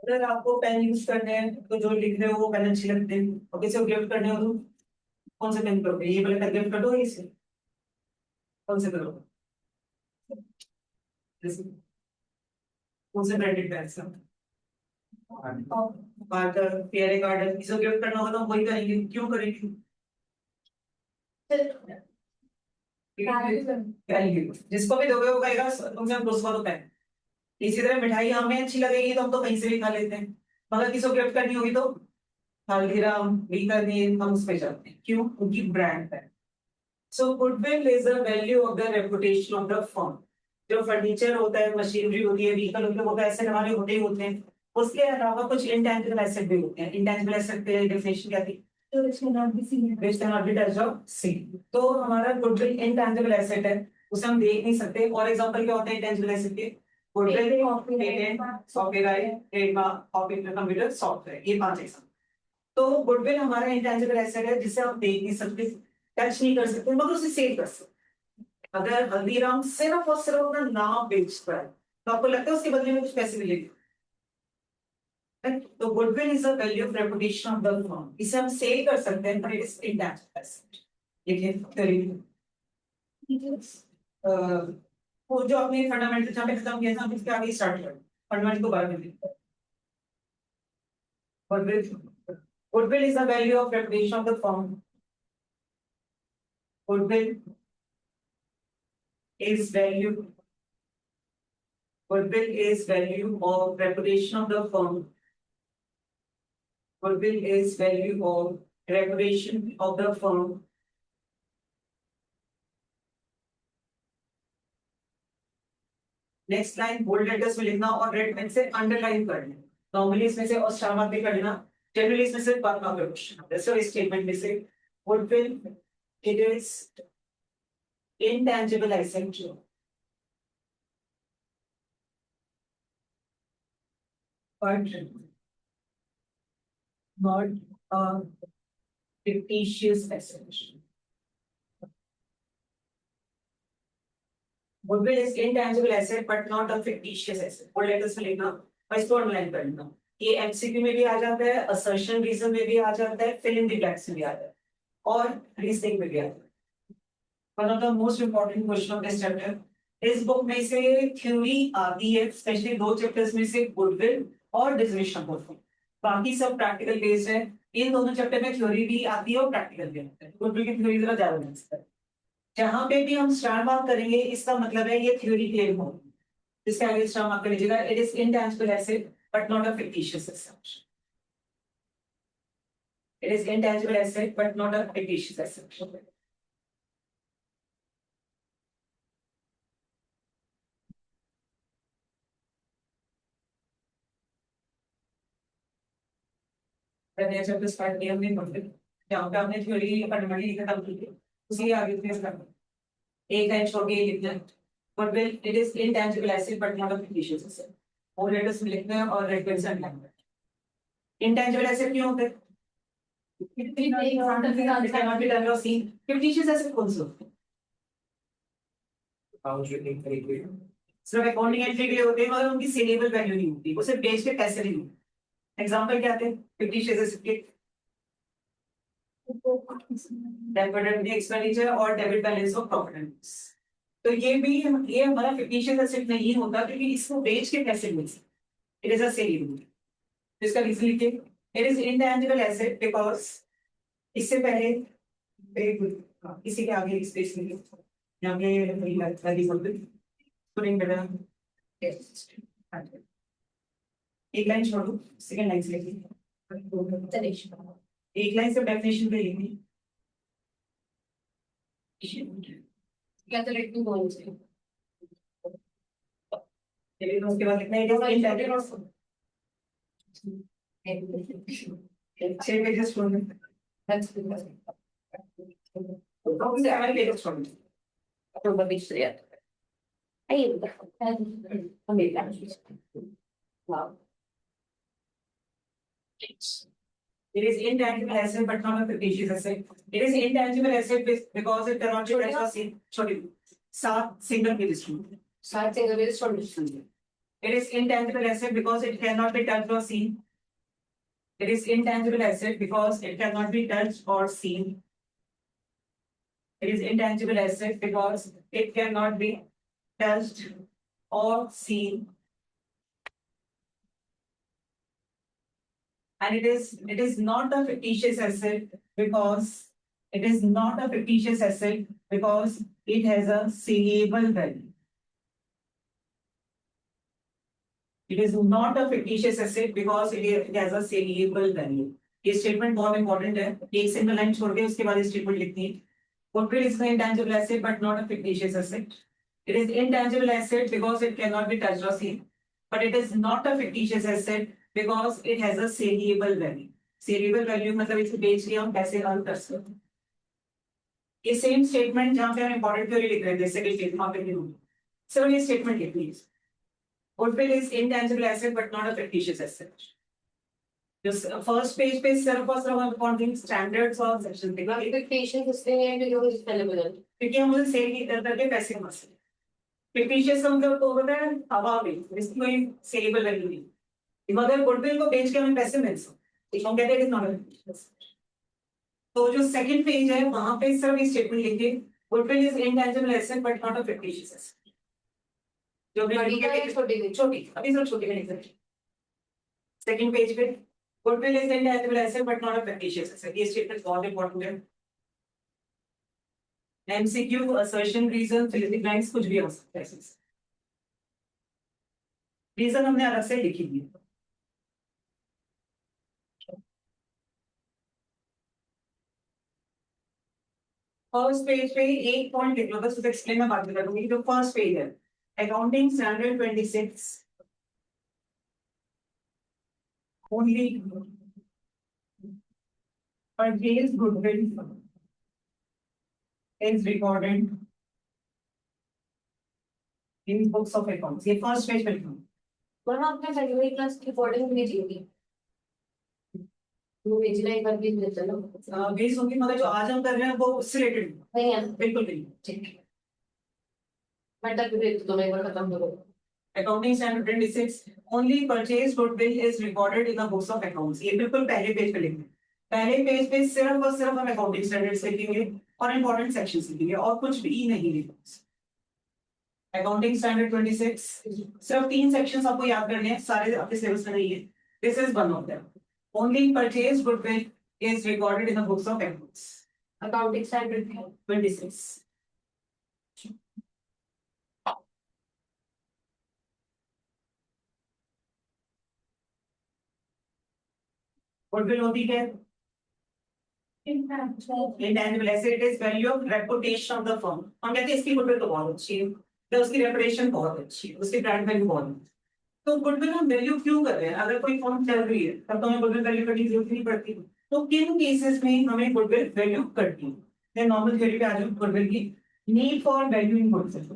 अगर आपको pen use करने हैं तो जो लिख रहे हो वो पेन अच्छी लगते हैं, और किसी को गिफ्ट करने हो तो कौन से पेन करोगे? ये वाला गिफ्ट कर दो, इसे कौन से करोगे? जैसे कौन से ब्रांडेड पेन से? पार्कर, पियरे गार्डन, किसी को गिफ्ट करना होगा तो हम वही करेंगे। क्यों करेंगे? वैल्यू जिसको भी दोगे वो कहेगा तुमसे दूसरा तो पेन। इसी तरह मिठाई हमें अच्छी लगेगी तो हम तो कहीं से भी खा लेते हैं, मगर किसी को गिफ्ट करनी होगी तो हल्दीराम, बीकानेर, हम उस पे चलते हैं। क्यों? उनकी ब्रांड है। So goodwill is the value of the reputation of the firm. जो फर्नीचर होता है, मशीनरी होती है, व्हीकल होते हैं, वो तो ऐसे हमारे होते ही होते हैं। उसके अलावा कुछ इंटेंजिबल एसेट भी होते हैं। इंटेंजिबल एसेट की डेफिनेशन क्या थी? which cannot be seen, which cannot be touched or seen। तो हमारा गुडविल इंटेंजिबल एसेट है, उसे हम देख नहीं सकते। और एग्जांपल क्या होते हैं इंटेंजिबल एसेट के? Goodwill, patent, copyright, trademark, copy, computer software, ये 5 एग्जांपल। तो गुडविल हमारा इंटेंजिबल एसेट है जिसे हम देख नहीं सकते, टच नहीं कर सकते, मगर उसे सेव कर सकते। अगर हल्दीराम सिर्फ और सिर्फ अपना नाम बेचता है तो आपको लगता है उसके बदले में कुछ पैसे मिलेंगे? तो goodwill is a value of reputation of the firm. इसे हम सेव कर सकते हैं, but it is intangible asset. देखिए थ्योरी वो जो आपने फंडामेंटल जहां पे खत्म किया था, हम इसके आगे स्टार्ट करें। फंडामेंटल को बारे में देखते हैं। Goodwill is the value of reputation of the firm. Goodwill is value. Goodwill is value of reputation of the firm. Goodwill is value of reputation of the firm. Next line bold letters में लिखना और red pen से underline करना। Normally इसमें से और star mark भी कर लेना। जनरली इसमें से बात ना करो। दूसरा स्टेटमेंट में से goodwill it is intangible asset but not a fictitious asset. Goodwill is intangible asset but not a fictitious asset. Bold letters में लिखना और इसको अंडरलाइन करना। ये एमसीक्यू में भी आ जाता है, असर्शन रीजन में भी आ जाता है, फिल इन द ब्लैंक्स में भी आ जाता है, और रीजनिंग में भी आता है। One of the most important question of this chapter, इस बुक में से थ्योरी आती है, स्पेशली 2 चैप्टर्स में से गुडविल और डिस्क्रिप्शन ऑफ गुडविल। बाकी सब प्रैक्टिकल बेस्ड है। इन दोनों चैप्टर में थ्योरी भी आती है और प्रैक्टिकल भी आता है। गुडविल की थ्योरी जरा ज्यादा बेस्ट है। जहां पे भी हम स्टार मार्क करेंगे इसका मतलब है ये थ्योरी क्लेम हो। इसके आगे स्टार मार्क कर लीजिएगा। It is intangible asset but not a fictitious asset. It is intangible asset but not a fictitious asset. नया चैप्टर स्टार्ट किया हमने गुडविल, जहां पे हमने थ्योरी फंडामेंटली खत्म की थी, उसी आगे फिर करना। एक लाइन छोड़ के ये लिखना है, goodwill it is intangible asset but not a fictitious asset. और लेटर्स में लिखना है और रेड पेन से अंडरलाइन करना है। इंटेंजिबल एसेट क्यों होते हैं? फिक्टिशियस एसेट कौन से होते हैं? सिर्फ अकाउंटिंग एंट्री के लिए होते हैं, मगर उनकी सेलेबल वैल्यू नहीं होती, वो सिर्फ बेच के पैसे नहीं होते। एग्जांपल क्या थे फिक्टिशियस एसेट के? डेबिट एक्सपेंडिचर और debit balance of profit and loss. तो ये हमारा फिक्टिशियस एसेट नहीं होता, क्योंकि इसको बेच के पैसे मिल सकते। It is a saleable. इसका रीजन लिखिए, it is intangible asset because इससे पहले इसी के आगे स्पेस में यहाँ पे एक लाइन छोड़ो, सेकंड लाइन से लिखिए। एक लाइन से डेफिनेशन पे लिखनी क्या तो लेट बोल से लेकिन उसके बाद लिखना है इट 6 पेजेस छोड़ने। दैट्स कौन से हमारे पेजेस छोड़ने तो बीच से याद आई हमें wow. It is intangible asset but not a fictitious asset. It is intangible asset because it cannot be touched or seen. छोटी 7 सिंगल पेजेस छोड़ने, 7 सिंगल पेजेस छोड़ने। It is intangible asset because it cannot be touched or seen. It is intangible asset because it cannot be touched or seen. It is intangible asset because it cannot be touched or seen. And it is not a fictitious asset because it is not a fictitious asset because it has a saleable value. It is not a fictitious asset because it has a saleable value. ये statement बहुत important है. एक single line छोड़ के उसके बाद statement लिखनी है. Goodwill is an intangible asset but not a fictitious asset. It is intangible asset because it cannot be touched or seen. But it is not a fictitious asset because it has a saleable value. Saleable value मतलब इसे बेच के हम पैसे earn कर सकते हैं. ये सेम स्टेटमेंट जहाँ पे हम इंपॉर्टेंट थ्योरी लिख रहे थे सेकंड स्टेटमेंट वहाँ पे भी होगी. सिर्फ ये स्टेटमेंट लिख लीजिए. Goodwill is intangible asset but not a fictitious asset. Just first page पे सिर्फ और सिर्फ accounting standards और section पे ना Fictitious इसलिए है क्योंकि वो sellable है. क्योंकि हम उसे सेल करके पैसे कमा सकते हैं. fictitious का मतलब तो होता है हवा में, इसकी कोई सेलेबल वैल्यू नहीं. मगर गुडविल को बेच के हमें पैसे मिल सकते हैं. हम कहते हैं it is not a fictitious. तो जो सेकंड पेज है वहां पे सिर्फ ये स्टेटमेंट लिखिए. Goodwill is intangible asset but not a fictitious asset. जो बड़ी का या छोटी की? छोटी अभी सिर्फ छोटी में लिख सकते. सेकंड पेज पे Goodwill is intangible asset but not a fictitious asset. ये स्टेटमेंट बहुत इंपॉर्टेंट है. MCQ assertion reason fill in the blanks कुछ भी हो सकता है इसमें. रीजन हमने अलग से लिखी दी. फर्स्ट पेज पे एक पॉइंट लिख लो बस उसे एक्सप्लेन मैं बाद में करूंगी. जो फर्स्ट पेज है accounting standard 26 only purchase goodwill is recorded in books of accounts. ये फर्स्ट पेज पे लिखो. वरना आपने सेकेंडरी क्लास की रिकॉर्डिंग भेजी होगी. वो भेजना एक बार भेज देते ना. बेस होगी मगर जो आज हम कर रहे हैं वो उससे रिलेटेड नहीं है. बिल्कुल नहीं. ठीक है. मैं तक भेज दो एक बार खत्म करो. Accounting standard 26 only purchase goodwill is recorded in the books of accounts. ये बिल्कुल पहले पेज पे लिखेंगे. पहले पेज पे सिर्फ और सिर्फ हम अकाउंटिंग स्टैंडर्ड्स लिखेंगे और इंपॉर्टेंट सेक्शंस लिखेंगे और कुछ भी नहीं लिखेंगे. अकाउंटिंग स्टैंडर्ड 26 सिर्फ 3 सेक्शंस आपको याद करने हैं. सारे आपके सिलेबस में नहीं है. This is one of them. Only purchase goodwill is recorded in the books of accounts. Accounting standard 26. Goodwill होती है intangible asset is value of reputation of the firm. हम कहते हैं इसकी गुडविल तो बहुत अच्छी है, तो उसकी रेपुटेशन बहुत अच्छी है, उसकी ब्रांड वैल्यू बहुत है. तो गुडविल हम वैल्यू क्यों कर रहे हैं? अगर कोई फर्म चल रही है तब तो हमें गुडविल वैल्यू करने की जरूरत नहीं पड़ती. तो किन केसेस में हमें गुडविल वैल्यू करती है? नॉर्मल थ्योरी पे आ जाओ. गुडविल की need for value in goodwill.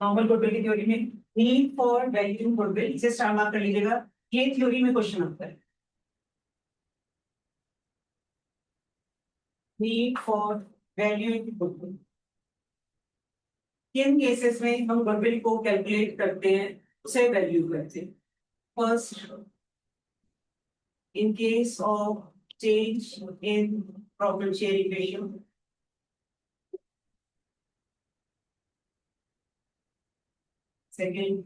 Normal goodwill की थ्योरी में need for value in goodwill, इसे स्टार मार्क कर लीजिएगा. ये थ्योरी में क्वेश्चन आता है. Need for value in goodwill. किन केसेस में हम गुडविल को कैलकुलेट करते हैं, उसे वैल्यू करते हैं? First, in case of change in profit sharing ratio. Second,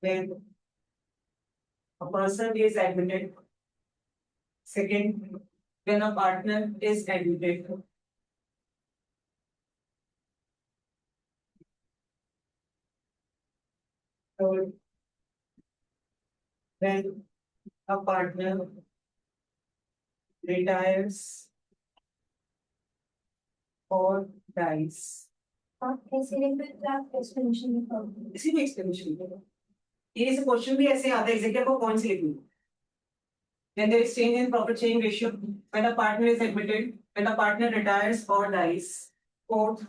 when a person is admitted. Second, when a partner is admitted. Third, when a partner retires or dies. आप कैसे लिखते हैं? आप एक्सप्लेनेशन लिखो. इसी में एक्सप्लेनेशन लिखो. ये से क्वेश्चन भी ऐसे आता है एग्जैक्टली आपको कौन से लिखूं. When there is change in profit sharing ratio, when a partner is admitted, when a partner retires or dies. Fourth,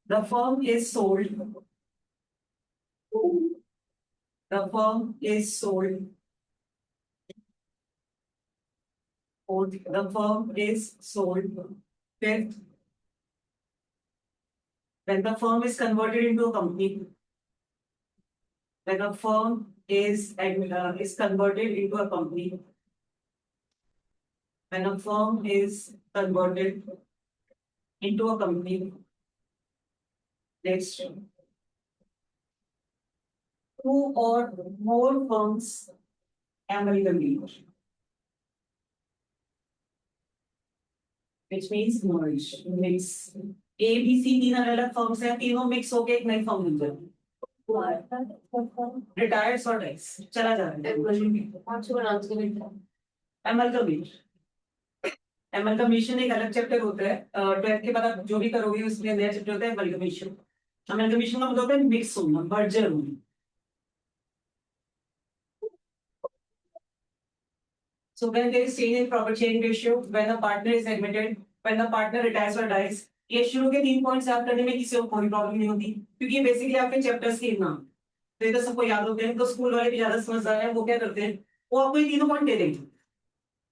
the firm is sold. The firm is sold. Fourth, the firm is sold. Fifth, when the firm is converted into a company, when a firm is converted into a company, when a firm is converted into a company, next, two or more firms amalgamate, which means merge, mix. A, B, C तीन अलग अलग firms हैं, तीनों mix होके एक नई firm बन जाती है। रिटायर्स और डाइस चला जा रहा है। एमलगमेट, एमलगमेशन एक अलग चैप्टर होता है। 12th के बाद आप जो भी करोगे उसमें नया चैप्टर होता है एमलगमेशन। एमलगमेशन का मतलब होता है मिक्स होना, मर्जर होना। So when there is change in profit sharing ratio, when a partner is admitted, when the partner retires or dies, ये शुरू के 3 पॉइंट्स याद करने में किसी को कोई प्रॉब्लम नहीं होती, क्योंकि बेसिकली आपके चैप्टर्स के नाम तो ये तो सबको याद होते हैं। तो स्कूल वाले भी ज्यादा समझदार हैं, वो क्या करते हैं, वो आपको ये तीनों पॉइंट दे देंगे।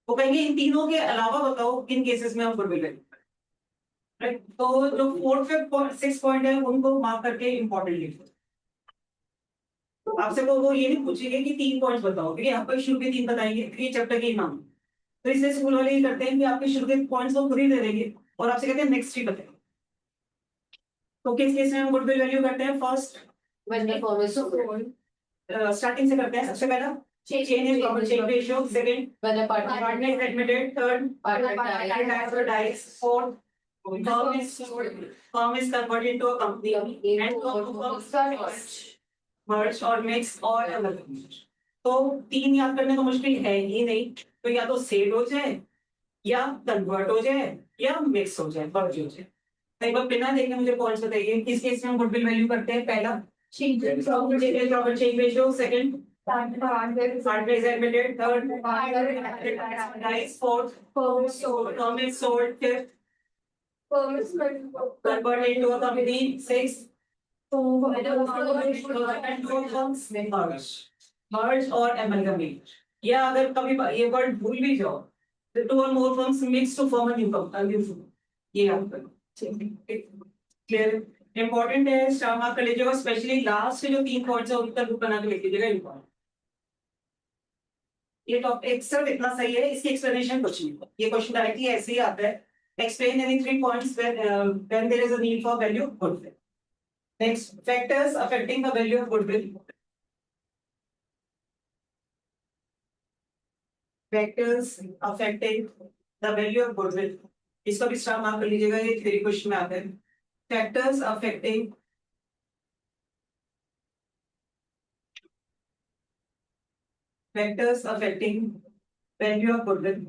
वो कहेंगे इन तीनों के अलावा बताओ किन केसेस में आप गुडविल करें, राइट। तो जो 4th 5th 6 पॉइंट है उनको मार्क करके इंपॉर्टेंट लिखो। आपसे वो ये नहीं पूछेंगे कि 3 पॉइंट्स बताओ, क्योंकि आपको शुरू के 3 बताएंगे, क्योंकि चैप्टर के नाम। तो इसलिए स्कूल वाले ये करते हैं कि आपके शुरू के पॉइंट्स को खुद ही दे देंगे और आपसे कहते हैं नेक्स्ट ही बताएं। तो किस केस में हम गुडविल वैल्यू करते हैं? फर्स्ट स्टार्टिंग से करते हैं। सबसे पहला change in profit sharing ratio, second when a partner partner is admitted, third partner retires or dies, fourth firm is converted into a company, and firms merge or mix और amalgamate। तो 3 याद करने तो मुश्किल है ही नहीं, तो या तो सेल हो जाए या कन्वर्ट हो जाए या मिक्स हो जाए, मर्ज हो जाए। एक बार बिना देखे मुझे पॉइंट्स बताइए किस केस में हम गुडविल वैल्यू करते हैं? पहला profit sharing ratio, second partner is admitted, third dies, fourth firm is sold, fifth converted into a company, sixth merge और amalgamate। या अगर कभी ये वर्ड भूल भी जाओ तो 2 or more firms mix to form a new firm, ये आपका क्लियर इंपॉर्टेंट है। स्टार मार्क कर लीजिएगा, स्पेशली लास्ट के जो 3 पॉइंट्स है उनका ग्रुप बना के लिख लीजिएगा, इंपॉर्टेंट। ये टॉपिक सिर्फ इतना सही है, इसकी एक्सप्लेनेशन कुछ नहीं। ये क्वेश्चन डायरेक्टली ऐसे ही आता है, explain any 3 points when there is a need for value goodwill. Next, factors affecting the value of goodwill. Factors affecting the value of goodwill, इसका भी स्टार मार्क कर लीजिएगा, ये थ्योरी क्वेश्चन में आता है। Factors affecting value of goodwill,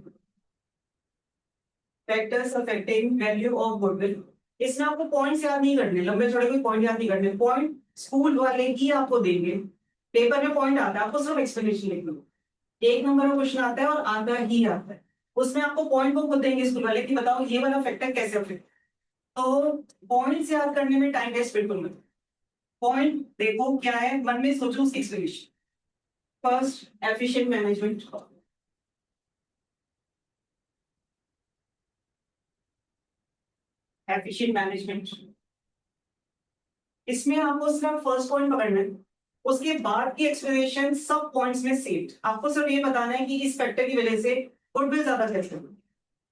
factors affecting value of goodwill। इसमें आपको पॉइंट्स याद नहीं करने, लंबे चौड़े कोई पॉइंट याद नहीं करने, पॉइंट स्कूल वाले ही आपको देंगे। पेपर में पॉइंट आता है, आपको सिर्फ एक्सप्लेनेशन लिखना। 1 नंबर का क्वेश्चन आता है और आता ही आता है, उसमें आपको पॉइंट को खुद देंगे स्कूल वाले कि बताओ ये वाला फैक्टर कैसे अफेक्ट। तो पॉइंट्स याद करने में टाइम वेस्ट बिल्कुल मत। पॉइंट देखो क्या है, मन में सोचो उसकी explanation. First, efficient management. Efficient management, इसमें आपको सिर्फ फर्स्ट पॉइंट पकड़ना है, उसके बाद की एक्सप्लेनेशन सब पॉइंट्स में सेव्ड। आपको सिर्फ ये बताना है कि इस फैक्टर की वजह से गुडविल ज्यादा कैसे होगा।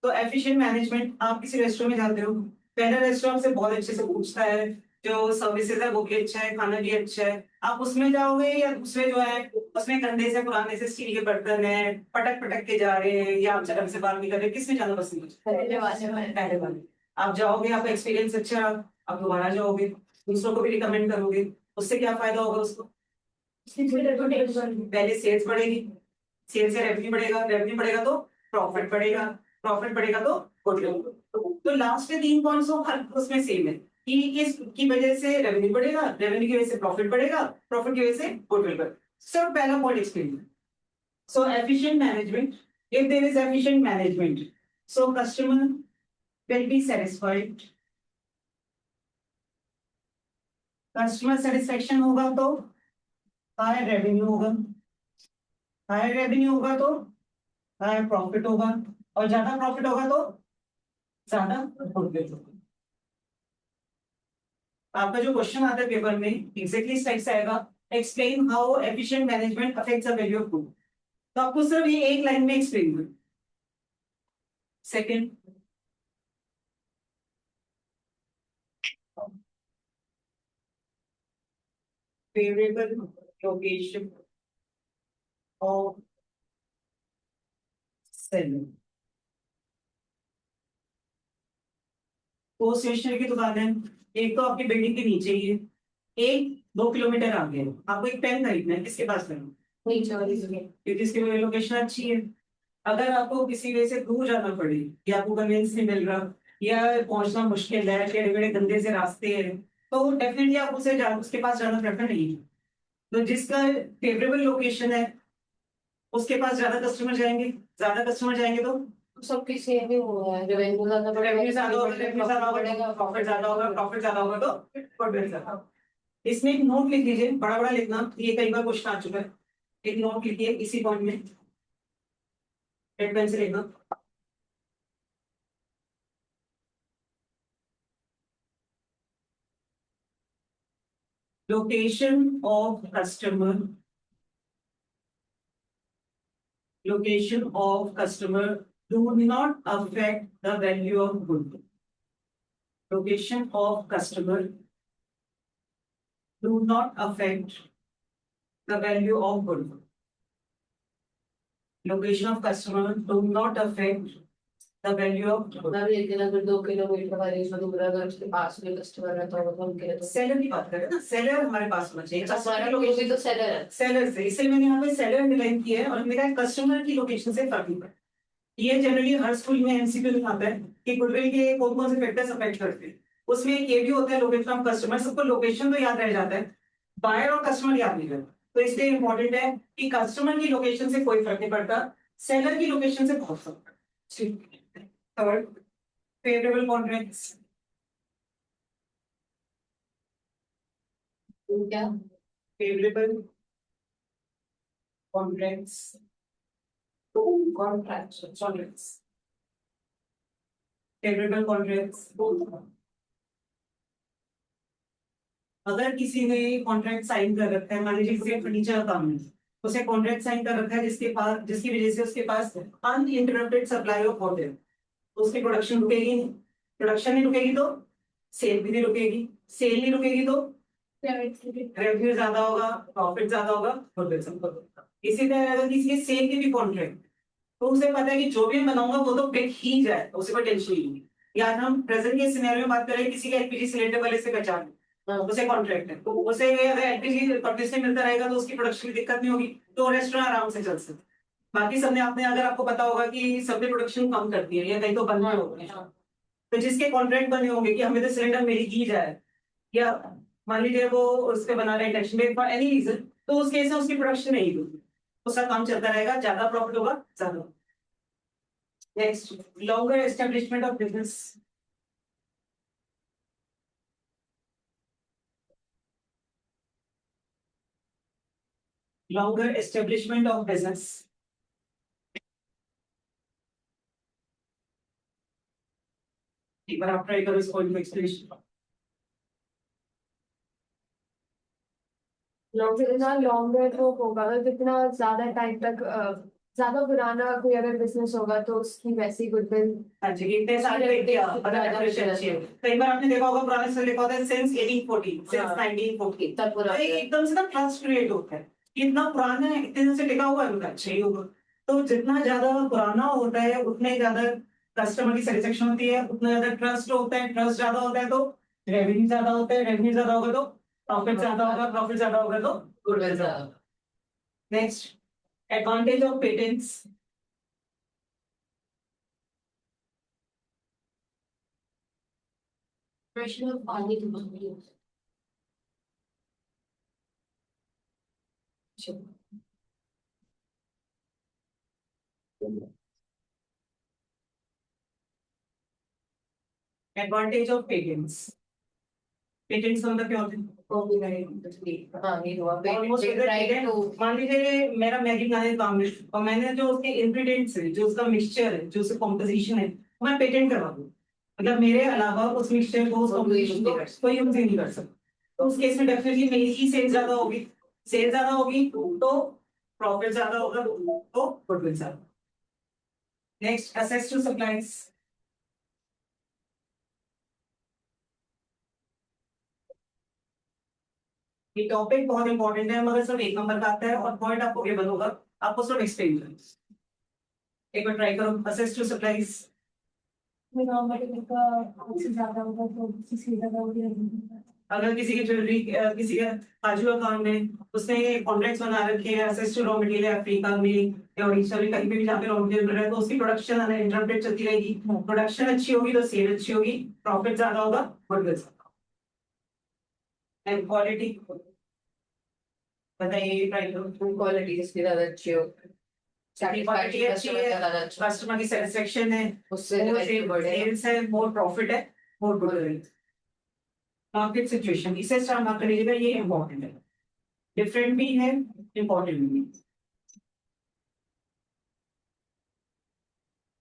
तो एफिशिएंट मैनेजमेंट, आप किसी रेस्टोरेंट में जाते हो, पहला रेस्टोरेंट से बहुत अच्छे से पूछता है, जो सर्विसेज है वो भी अच्छा है, खाना भी अच्छा है। आप उसमें जाओगे या दूसरे जो है उसमें गंदे से पुराने से स्टील के बर्तन है, पटक पटक के जा रहे हैं, या आप जगह से बात नहीं कर रहे, किसमें जाना पसंद है? पहले वाले। आप जाओगे, आपका एक्सपीरियंस अच्छा, आप दोबारा जाओगे, दूसरों को भी रिकमेंड करोगे, उससे क्या फायदा होगा उसको? पहले सेल्स बढ़ेगी, सेल्स से रेवेन्यू बढ़ेगा, रेवेन्यू बढ़ेगा तो प्रॉफिट बढ़ेगा, प्रॉफिट बढ़ेगा तो गुडविल। तो लास्ट के 3 पॉइंट्स हर उसमें सेम है कि इसकी वजह से रेवेन्यू बढ़ेगा, रेवेन्यू की वजह से प्रॉफिट बढ़ेगा, प्रॉफिट की वजह से गुडविल बढ़ेगा। सिर्फ पहला point explain. So efficient management, if there is efficient management, so customer will be satisfied, customer satisfaction होगा तो हाई रेवेन्यू होगा, हाई रेवेन्यू होगा तो हाई प्रॉफिट होगा, और ज्यादा प्रॉफिट होगा तो ज्यादा गुडविल होगा। आपका जो क्वेश्चन आता है पेपर में एग्जैक्टली इस टाइप से आएगा, explain how efficient management affects the value of good. तो आपको सिर्फ ये एक लाइन में एक्सप्लेन करना। Second, favorable location of cell। वो स्टेशनरी की दुकान है, एक तो आपकी बिल्डिंग के नीचे ही है, एक 2 किलोमीटर आगे है। आपको एक पेन खरीदना है, किसके पास करना? नीचे वाली जगह। क्योंकि इसकी लोकेशन अच्छी है। अगर आपको किसी वजह से दूर जाना पड़े या आपको कन्वेंस नहीं मिल रहा या पहुंचना मुश्किल है, टेढ़े मेढ़े गंदे से रास्ते हैं, तो डेफिनेटली आप उसके पास जाना प्रेफर नहीं। तो जिसका फेवरेबल लोकेशन है उसके पास ज्यादा कस्टमर जाएंगे तो सबकी सेम ही हुआ है, रेवेन्यू ज्यादा रेवेन्यू ज्यादा होगा, प्रॉफिट ज्यादा होगा, तो प्रॉफिट ज्यादा। इसमें एक नोट लिख लीजिए, बड़ा बड़ा लिखना, ये कई बार क्वेश्चन आ चुका है। एक नोट लिखिए इसी पॉइंट में, रेड पेन से लिखना। Location of customer do not affect the value of good. Location of customer do not affect the value of good. Location of customer do not affect the value of good. मतलब लेकिन अगर 2 kilometre वाले से दूर अगर उसके पास में customer है तो उनके लिए तो सेलर की बात करें ना, सेलर हमारे पास होना चाहिए। हमारा लोग भी तो सेलर है। सेलर से, इसलिए मैंने यहाँ पे सेलर डिफाइन किया है और मेरा कस्टमर की लोकेशन से फर्क नहीं पड़ता। ये जनरली हर स्कूल में एमसीक्यू में आता है कि गुडविल के कौन कौन से फैक्टर्स अफेक्ट करते हैं। उसमें ये भी होता है लोकेशन ऑफ कस्टमर, सबको लोकेशन तो याद रह जाता है, बायर और कस्टमर याद नहीं रहता। तो इसलिए इंपॉर्टेंट है कि कस्टमर की लोकेशन से कोई फर्क नहीं पड़ता, सेलर की लोकेशन से बहुत फर्क पड़ता है। Third, favourable contracts. क्या फेवरेबल कॉन्ट्रैक्ट्स, फेवरेबल कॉन्ट्रैक्ट्स। अगर किसी ने कॉन्ट्रैक्ट साइन कर रखा है, मान लीजिए किसी फर्नीचर का काम है, उसे कॉन्ट्रैक्ट साइन कर रखा है जिसकी वजह से उसके पास अनइंटरप्टेड सप्लाई ऑफ वाटर, तो उसकी प्रोडक्शन रुकेगी नहीं। प्रोडक्शन नहीं रुकेगी तो सेल भी नहीं रुकेगी, सेल नहीं रुकेगी तो रेवेन्यू ज्यादा होगा, प्रॉफिट ज्यादा होगा। इसी तरह अगर किसी के सेल की भी कॉन्ट्रैक्ट, तो उसे पता है कि जो भी मैं बनाऊंगा वो तो बिक ही जाए, उसे कोई टेंशन नहीं है। या हम प्रेजेंट के सिनेरियो में बात कर रहे हैं, किसी के एलपीजी सिलेंडर वाले से पहचान, उसे कॉन्ट्रैक्ट है, तो उसे अगर एलपीजी कंटिन्यूसली मिलता रहेगा तो उसकी प्रोडक्शन में दिक्कत नहीं होगी, तो रेस्टोरेंट आराम से चल सकता। बाकी सबने आपने अगर आपको पता होगा कि सबने प्रोडक्शन कम कर दी है या कहीं तो बंद हो गए, तो जिसके कॉन्ट्रैक्ट बने होंगे कि हमें तो सिलेंडर मिल ही जाए, या मान लीजिए वो उस पे बना रहे इंडक्शन में फॉर एनी रीजन, तो उस केस में उसकी प्रोडक्शन नहीं होगी, उसका काम चलता रहेगा, ज्यादा प्रॉफिट होगा ज्यादा। Next, longer establishment of business. longer establishment of business। एक बार आप ट्राई करो इस पॉइंट को एक्सप्लेनेशन। लॉन्गर तो होगा, अगर जितना ज्यादा टाइम तक ज्यादा पुराना कोई अगर बिजनेस होगा तो उसकी वैसी गुडविल। हाँ जी, इतने साल वेट किया, कई बार आपने देखा होगा पुराने से लिखा होता है सिंस 1840, सिंस 1940, तब पूरा एकदम से ना ट्रस्ट क्रिएट होता है, इतना पुराना है, इतने दिन से टिका हुआ है, उनका अच्छा ही होगा। तो जितना ज्यादा पुराना होता है उतने ज्यादा कस्टमर की सेटिस्फेक्शन होती है, उतना ज्यादा ट्रस्ट होता है, ट्रस्ट ज्यादा होता है तो रेवेन्यू ज्यादा होता है, रेवेन्यू ज्यादा होगा तो प्रॉफिट ज्यादा होगा, प्रॉफिट ज्यादा होगा तो गुडविल ज्यादा। Next, advantage of patents. प्रश्न पानी की बंदी। एडवांटेज ऑफ पेटेंट्स, पेटेंट्स का मतलब क्या होता है? कॉपीराइट। हाँ, ये हुआ Almost patent whether right patent- to. मान लीजिए मेरा मैगी बनाने का काम है और मैंने जो उसके इंग्रेडिएंट्स है, जो उसका मिक्सचर है, जो उसका कॉम्पोजिशन है, मैं पेटेंट करवा दूं, मतलब मेरे अलावा उस मिक्सचर को उस कोई कॉम्बिनेशन को कोई यूज ही नहीं कर सकता। तो उस केस में डेफिनेटली मेरी ही सेल ज्यादा होगी, सेल ज्यादा होगी तो प्रॉफिट ज्यादा होगा, तो गुडविल ज्यादा। Next, access to supplies. ये टॉपिक बहुत इंपॉर्टेंट है, मगर सिर्फ एक नंबर का आता है और पॉइंट आपको गिवन होगा, आपको सिर्फ एक्सप्लेन करना है। एक बार ट्राई करो, access to supplies. Raw material का उससे ज्यादा होगा तो किसी ज्यादा होगा। अगर किसी की ज्वेलरी, किसी का काजू अकाउंट में उसने कॉन्ट्रैक्ट्स बना रखे हैं access to raw material Africa में या उड़ीसा में, कहीं पे भी जहाँ पे रॉ मटेरियल मिल रहा है, तो उसकी प्रोडक्शन अनइंटरप्टेड चलती रहेगी। प्रोडक्शन अच्छी होगी तो सेल अच्छी होगी, प्रॉफिट ज्यादा होगा, गुडविल ज्यादा। एंड क्वालिटी बताइए, ट्राई करो। क्वालिटी जिसकी ज्यादा अच्छी हो, क्वालिटी अच्छी है, ज्यादा अच्छा, कस्टमर की सेटिस्फेक्शन है, उससे बढ़े। सेल्स है, मोर प्रॉफिट है, मोर गुडविल। मार्केट सिचुएशन, इसे स्टार मार्क कर लीजिएगा, ये इंपॉर्टेंट है, डिफरेंट भी है, इंपॉर्टेंट भी है।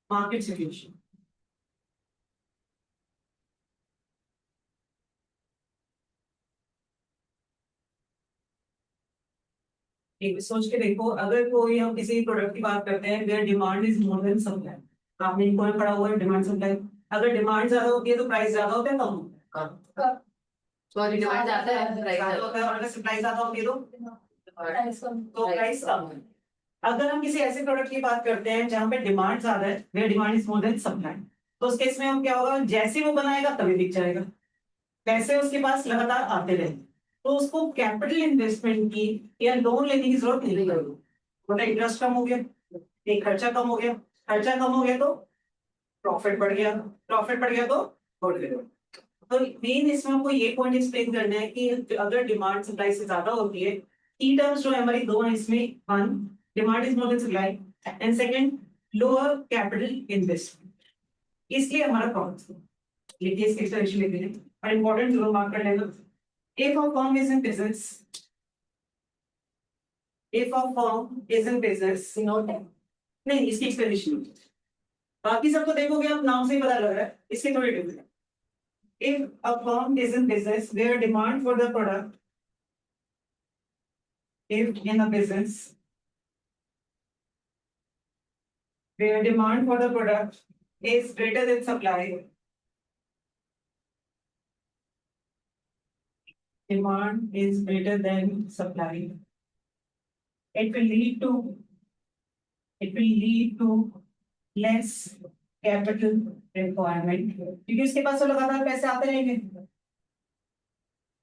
मार्केट सिचुएशन, एक सोच के देखो, अगर कोई हम किसी प्रोडक्ट की बात करते हैं where demand is more than supply, आपने इक्वल पढ़ा हुआ है डिमांड सप्लाई। अगर डिमांड ज्यादा होती है तो प्राइस ज्यादा होता है, कम होता है? सॉरी, डिमांड ज्यादा है, प्राइस ज्यादा होता है, और अगर सप्लाई ज्यादा होती है तो प्राइस कम है। अगर हम किसी ऐसे प्रोडक्ट की बात करते हैं जहाँ पे डिमांड ज्यादा है, where demand is more than supply, तो उस केस में हम क्या होगा, जैसे वो बनाएगा तभी बिक जाएगा, पैसे उसके पास लगातार आते रहे, तो उसको कैपिटल इन्वेस्टमेंट की या लोन लेने की जरूरत नहीं पड़ेगी। मतलब इंटरेस्ट कम हो गया, एक खर्चा कम हो गया, खर्चा कम हो गया तो प्रॉफिट बढ़ गया, प्रॉफिट बढ़ गया तो गुडविल। तो मेन इसमें हमको ये पॉइंट एक्सप्लेन करना है कि अगर डिमांड सप्लाई से ज्यादा होती है, की टर्म्स जो है हमारी दो हैं इसमें, one demand is more than supply and second lower capital investment, इसलिए हमारा प्रॉफिट। लिखिए इसके एक्सप्लेनेशन लिख लीजिए और इंपॉर्टेंट जरूर मार्क कर लेना। If a firm is in business, if a firm is in business, नहीं इसकी एक्सप्लेनेशन, बाकी सब तो देखोगे आप नाम से ही पता लग रहा है, इसके थोड़ी different. If a firm is in business where demand for the product, if in a business where demand for the product is greater than supply, demand is greater than supply, it will lead to less capital requirement, क्योंकि उसके पास तो लगातार पैसे आते रहेंगे।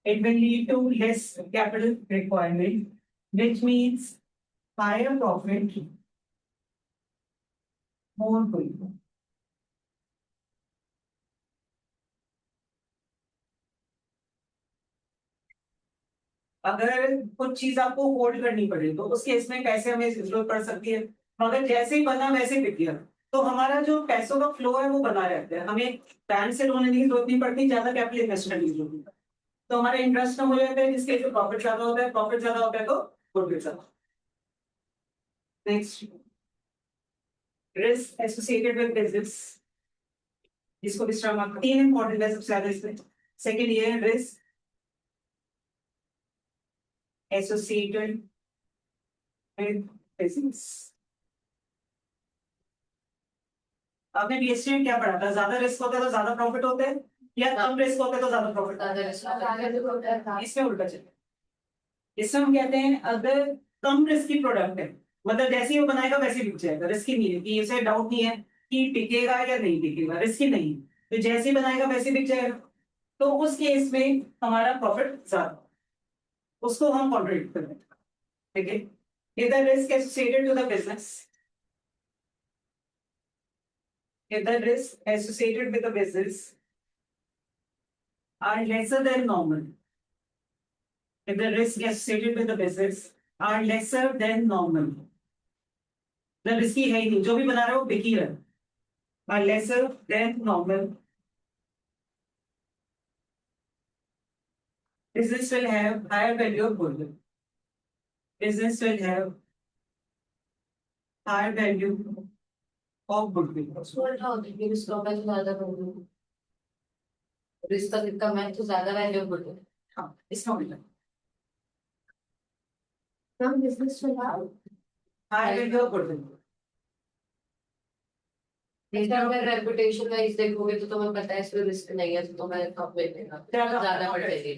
It will lead to less capital requirement, which means higher profit, more good. अगर कुछ चीज आपको होल्ड करनी पड़े तो उस केस में पैसे हमें जरूरत पड़ सकती है, मगर जैसे ही बना वैसे ही बिक गया, तो हमारा जो पैसों का फ्लो है वो बना रहता है, हमें बैंक से लोन लेने की जरूरत नहीं पड़ती, ज्यादा कैपिटल इन्वेस्ट करने की जरूरत नहीं पड़ती, तो हमारा इंटरेस्ट कम हो जाता है, जिसके लिए प्रॉफिट ज्यादा होता है, प्रॉफिट ज्यादा होता है तो गुडविल ज्यादा। Next, risk associated with business, इसको भी स्टार मार्क, तीन इंपॉर्टेंट है सबसे ज्यादा इसमें। सेकंड ये है रिस्क एसोसिएटेड विद बिजनेस। आपने बीएससी में क्या पढ़ा था, ज्यादा रिस्क होता है तो ज्यादा प्रॉफिट होते हैं, या कम रिस्क होता है तो ज्यादा प्रॉफिट? ज्यादा रिस्क, इसमें उल्टा चले, इसमें हम कहते हैं अगर कम रिस्की प्रोडक्ट है, मतलब जैसे ही वो बनाएगा वैसे ही बिक जाएगा, रिस्की नहीं है, कि इसे डाउट नहीं है कि टिकेगा या नहीं टिकेगा, रिस्की नहीं, तो जैसे ही बनाएगा वैसे ही बिक जाएगा, तो उस केस में हमारा प्रॉफिट ज्यादा, उसको हम कॉन्ट्रीब्यूट करते हैं। ठीक है, if the risk associated to the business, if the risk associated with the business are lesser than normal, if the risk associated with the business are lesser than normal, the risky है ही नहीं, जो भी बना रहा है वो बिक ही रहा है, are lesser than normal, business will have higher value of goodwill, business will have higher value of goodwill, ज्यादा होती है, रिस्क का पैसा ज्यादा होगा। रिश्ता जितना मैं तो ज्यादा वैल्यूएबल है। हाँ इसका मतलब हम बिजनेस फिलहाल हाई वैल्यू ऑफ गुडविल। इसका अगर रेपुटेशन वाइज देखोगे तो तुम्हें पता है इसमें रिस्क नहीं है, तो तुम्हें कम मिलेगा, ज्यादा बढ़ जाएगी।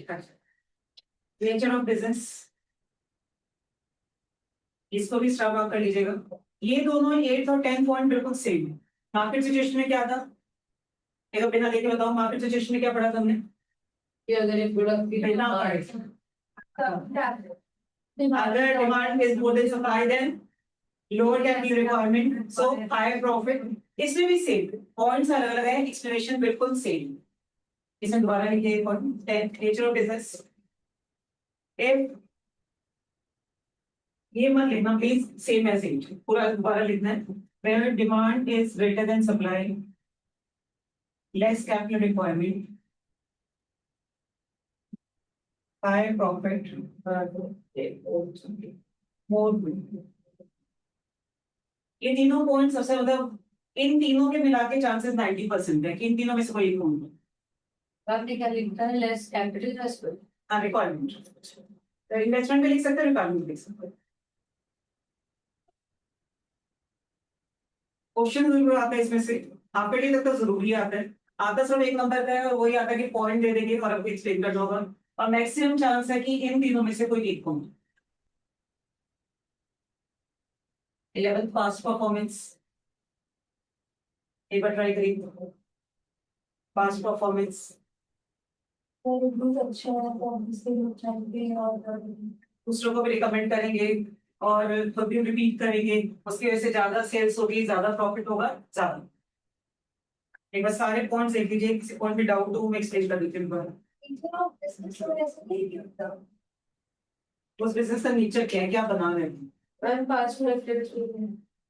नेचर ऑफ बिजनेस, इसको भी स्टार मार्क कर लीजिएगा। ये दोनों 8 और 10 पॉइंट बिल्कुल सेम है। मार्केट सिचुएशन में क्या था, एक बार बिना देखे बताओ, मार्केट सिचुएशन में क्या पढ़ा था हमने? कि अगर एक प्रोडक्ट की बिना पढ़े, अगर demand is more than supply then lower capital requirement so higher profit. इसमें भी सेम पॉइंट्स अलग अलग है, एक्सप्लेनेशन बिल्कुल सेम। इसमें दोबारा लिखिए point 10 nature of business. If ये मत लिखना प्लीज, सेम मैसेज पूरा दोबारा लिखना है। Where demand is greater than supply, less capital requirement, higher profit, more good. ये तीनों पॉइंट सबसे मतलब इन तीनों के मिला के चांसेस 90% है कि इन तीनों में से कोई एक होंगे। आपने क्या लिखा है, लेस कैपिटल इन्वेस्टमेंट। हाँ रिक्वायरमेंट, तो इन्वेस्टमेंट भी लिख सकते हैं, रिक्वायरमेंट भी लिख सकते हैं। क्वेश्चन जरूर आता है इसमें से, आपके लिए तक तो जरूरी आता है। आता सिर्फ एक नंबर का है और वही आता है कि पॉइंट दे देंगे और आपको एक्सप्लेन करना होगा। और मैक्सिमम चांस है कि इन तीनों में से कोई एक होगा। 11th पास्ट परफॉर्मेंस, एक बार ट्राई करिए पास्ट परफॉर्मेंस। बहुत अच्छा है तो ऑब्वियसली लोग चाहेंगे और दूसरों को भी रिकमेंड करेंगे और खुद भी रिपीट करेंगे, उसकी वजह से ज्यादा सेल्स होगी, ज्यादा प्रॉफिट होगा ज्यादा। एक बार सारे पॉइंट्स देख लीजिए, किसी पॉइंट में डाउट हो मैं एक्सप्लेन कर देती हूँ। बिजनेस में ऐसा नहीं होता। उस बिजनेस का नेचर क्या है, क्या बना रहे हैं। मैम पास्ट में रेफरेंस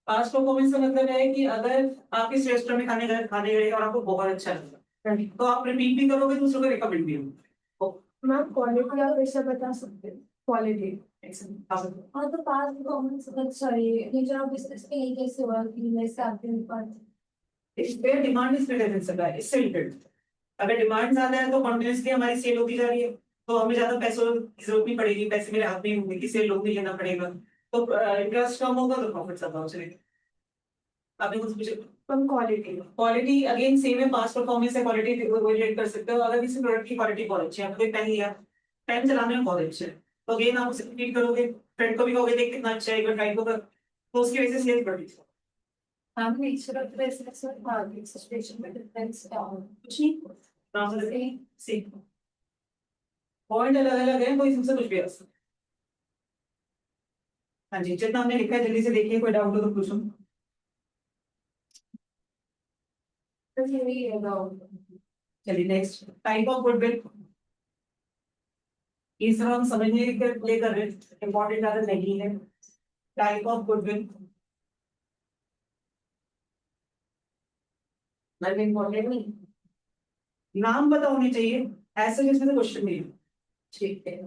पास्ट परफॉर्मेंस का मतलब है कि अगर आप इस रेस्टोरेंट में खाने गए और आपको बहुत अच्छा लगा तो आप रिपीट भी करोगे, दूसरों को रिकमेंड भी करोगे। मैम क्वालिटी आप कैसे बता सकते हैं? क्वालिटी हाँ, हाँ तो past performance sorry nature of business में ये कैसे हुआ कि लेस कैपिटल पर इसलिए demand is greater than supply, इससे रिलेटेड। अगर डिमांड ज्यादा है तो कॉन्टिन्यूसली हमारी सेल होती जा रही है, तो हमें ज्यादा पैसों की जरूरत नहीं पड़ेगी, पैसे मेरे हाथ में ही होंगे, किसी लोन नहीं लेना पड़ेगा, तो इंटरेस्ट कम होगा तो प्रॉफिट ज्यादा हो जाएगा। आपने कुछ पूछा? कम क्वालिटी क्वालिटी अगेन सेम है, पास्ट परफॉर्मेंस है, क्वालिटी रिलेट कर सकते हो। अगर किसी प्रोडक्ट की क्वालिटी बहुत अच्छी है, आपने पेन लिया, पेन चलाने में बहुत अच्छे है, तो अगेन आप उसे रिपीट करोगे, फ्रेंड को भी कहोगे देख कितना अच्छा है, एक बार ट्राई को कर, तो उसकी वजह से सेल्स बढ़ी। हम नेचर ऑफ बिजनेस और मार्केट सिचुएशन में डिफरेंस क्या हो कुछ नहीं, नाम से सीख पॉइंट अलग अलग है, कोई इसमें से कुछ भी आ सकता है। हाँ जी, जितना हमने लिखा है जल्दी से देखिए, कोई डाउट हो तो पूछो। तो यही है डाउट। चलिए नेक्स्ट, टाइप ऑफ गुडविल। इस तरह हम समझने के प्ले कर रहे हैं, इंपॉर्टेंट ज्यादा नहीं है। टाइप ऑफ गुडविल मतलब इंपॉर्टेंट नहीं, नाम पता होने चाहिए, ऐसे जिसमें से क्वेश्चन नहीं है। ठीक है।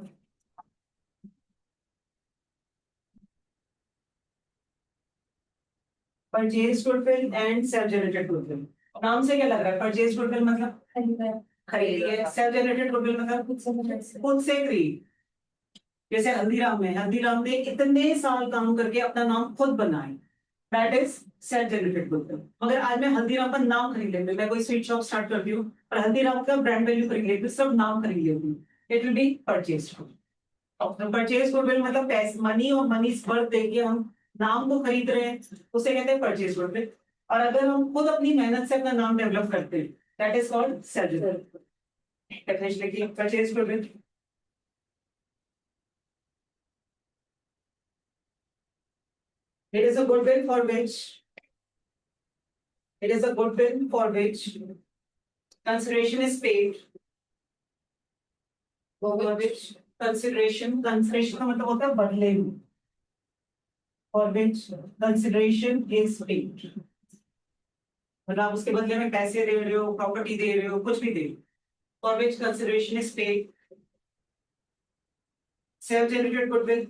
Purchase goodwill and self generated goodwill. नाम से क्या लग रहा है, परचेज गुडविल मतलब खरीदी है, सेल्फ जनरेटेड गुडविल मतलब खुद से खरीद। जैसे हल्दीराम है, हल्दीराम ने इतने साल काम करके अपना नाम खुद बनाए, that is self generated goodwill. मगर आज मैं हल्दीराम का नाम खरीद लेती हूँ, मैं कोई स्वीट शॉप स्टार्ट करती हूँ और हल्दीराम का ब्रांड वैल्यू खरीद लेती हूँ, सब नाम खरीद लेती हूँ, it will be purchase. Purchase goodwill मतलब पैसे, मनी और मनी वर्थ देके हम नाम को खरीद रहे हैं, उसे कहते हैं परचेज गुडविल। और अगर हम खुद अपनी मेहनत से अपना नाम डेवलप करते हैं, that is called self generated. Definition लिखिए, purchase goodwill it is a goodwill for which it is a goodwill for which consideration is paid, for which consideration का मतलब होता है बदले में, for which consideration is paid, मतलब आप उसके बदले में पैसे दे रहे हो, प्रॉपर्टी दे रहे हो, कुछ भी दे रहे हो, for which consideration is paid, self generated goodwill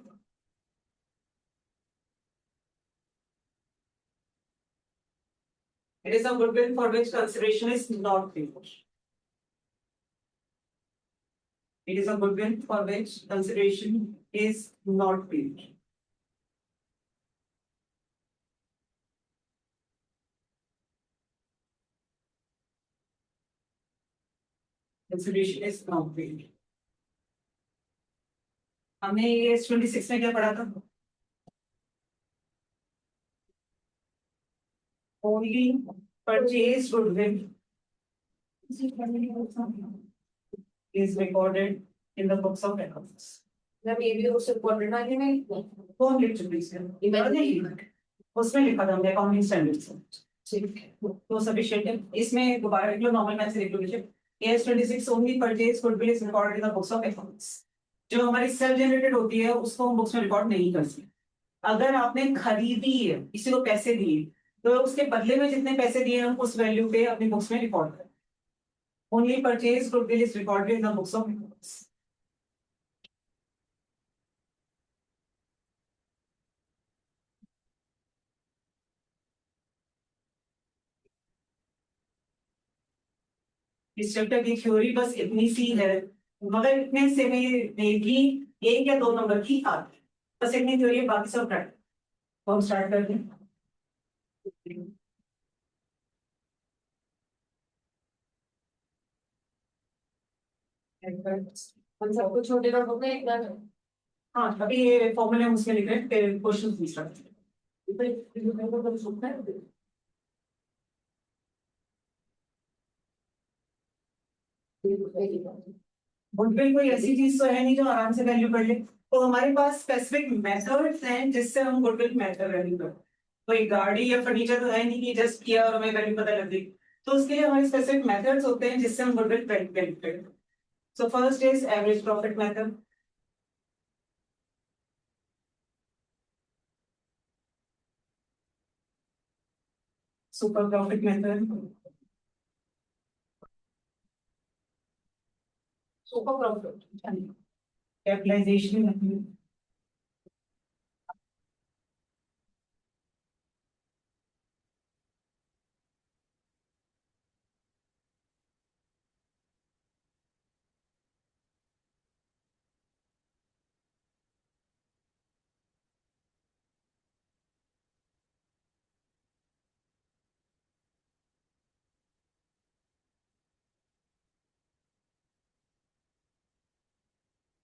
it is a goodwill for which consideration is not paid. It is a goodwill for which consideration is not paid. Consideration is not paid. हमने ये 26 में क्या पढ़ा था? Only purchased goodwill is recorded in the books of accounts. मैं ये भी उससे इम्पोर्टेंट आगे में वो हम लिख चुके हैं और नहीं उसमें लिखा था हमने अकाउंटिंग स्टैंडर्ड से ठीक है तो सफिशिएंट है इसमें दोबारा लिख लो नॉर्मल मैथ से लिख लो नीचे AS 26 only purchase goodwill is recorded in the books of accounts जो हमारी सेल्फ जनरेटेड होती है उसको हम बुक्स में रिकॉर्ड नहीं कर सकते अगर आपने खरीदी है किसी को पैसे दिए तो उसके बदले में जितने पैसे दिए हम उस वैल्यू पे अपनी बुक्स में रिकॉर्ड करें only purchase goodwill is recorded in the books of accounts इस चैप्टर की थ्योरी बस इतनी सी है मगर इतने से में देगी 1 या 2 नंबर की आती बस इतनी थ्योरी है बाकी सब प्रैक्टिस तो हम स्टार्ट कर दें हम सबको छोटे नोटबुक में लिखना है हाँ अभी ये फॉर्मूले हम उसमें लिख रहे हैं फिर क्वेश्चन भी स्टार्ट गुडविल कोई ऐसी चीज तो है नहीं जो आराम से वैल्यू कर ले तो हमारे पास स्पेसिफिक मेथड्स हैं जिससे हम गुडविल मेथड वैल्यू कर कोई गाड़ी या फर्नीचर तो है नहीं कि जस्ट किया और हमें वैल्यू पता लग गई तो उसके लिए हमारे स्पेसिफिक मेथड्स होते हैं जिससे हम गुडविल वैल्यू करें so first is average profit method super profit method super profit capitalization method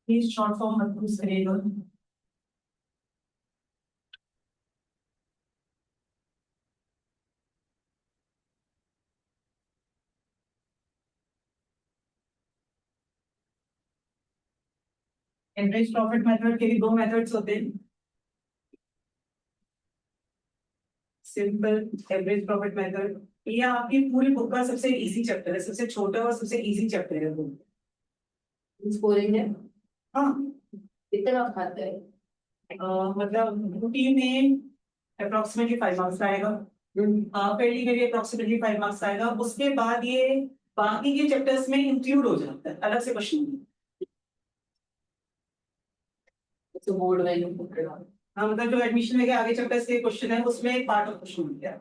please short form मत यूज करिएगा एवरेज प्रॉफिट मेथड के भी 2 मेथड्स होते हैं सिंपल एवरेज प्रॉफिट मेथड ये आपकी पूरी बुक का सबसे इजी चैप्टर है सबसे छोटा और सबसे इजी चैप्टर है बुक स्कोरिंग है हाँ कितने मार्क्स आते हैं मतलब रूटीन में अप्रोक्सीमेटली 5 मार्क्स आएगा फेरली में भी अप्रोक्सीमेटली 5 मार्क्स आएगा उसके बाद ये बाकी के चैप्टर्स में इंक्लूड हो जाता है अलग से क्वेश्चन तो बोर्ड वैल्यू हाँ मतलब जो एडमिशन में के आगे चैप्टर्स के क्वेश्चन है उसमें एक पार्ट ऑफ क्वेश्चन हो गया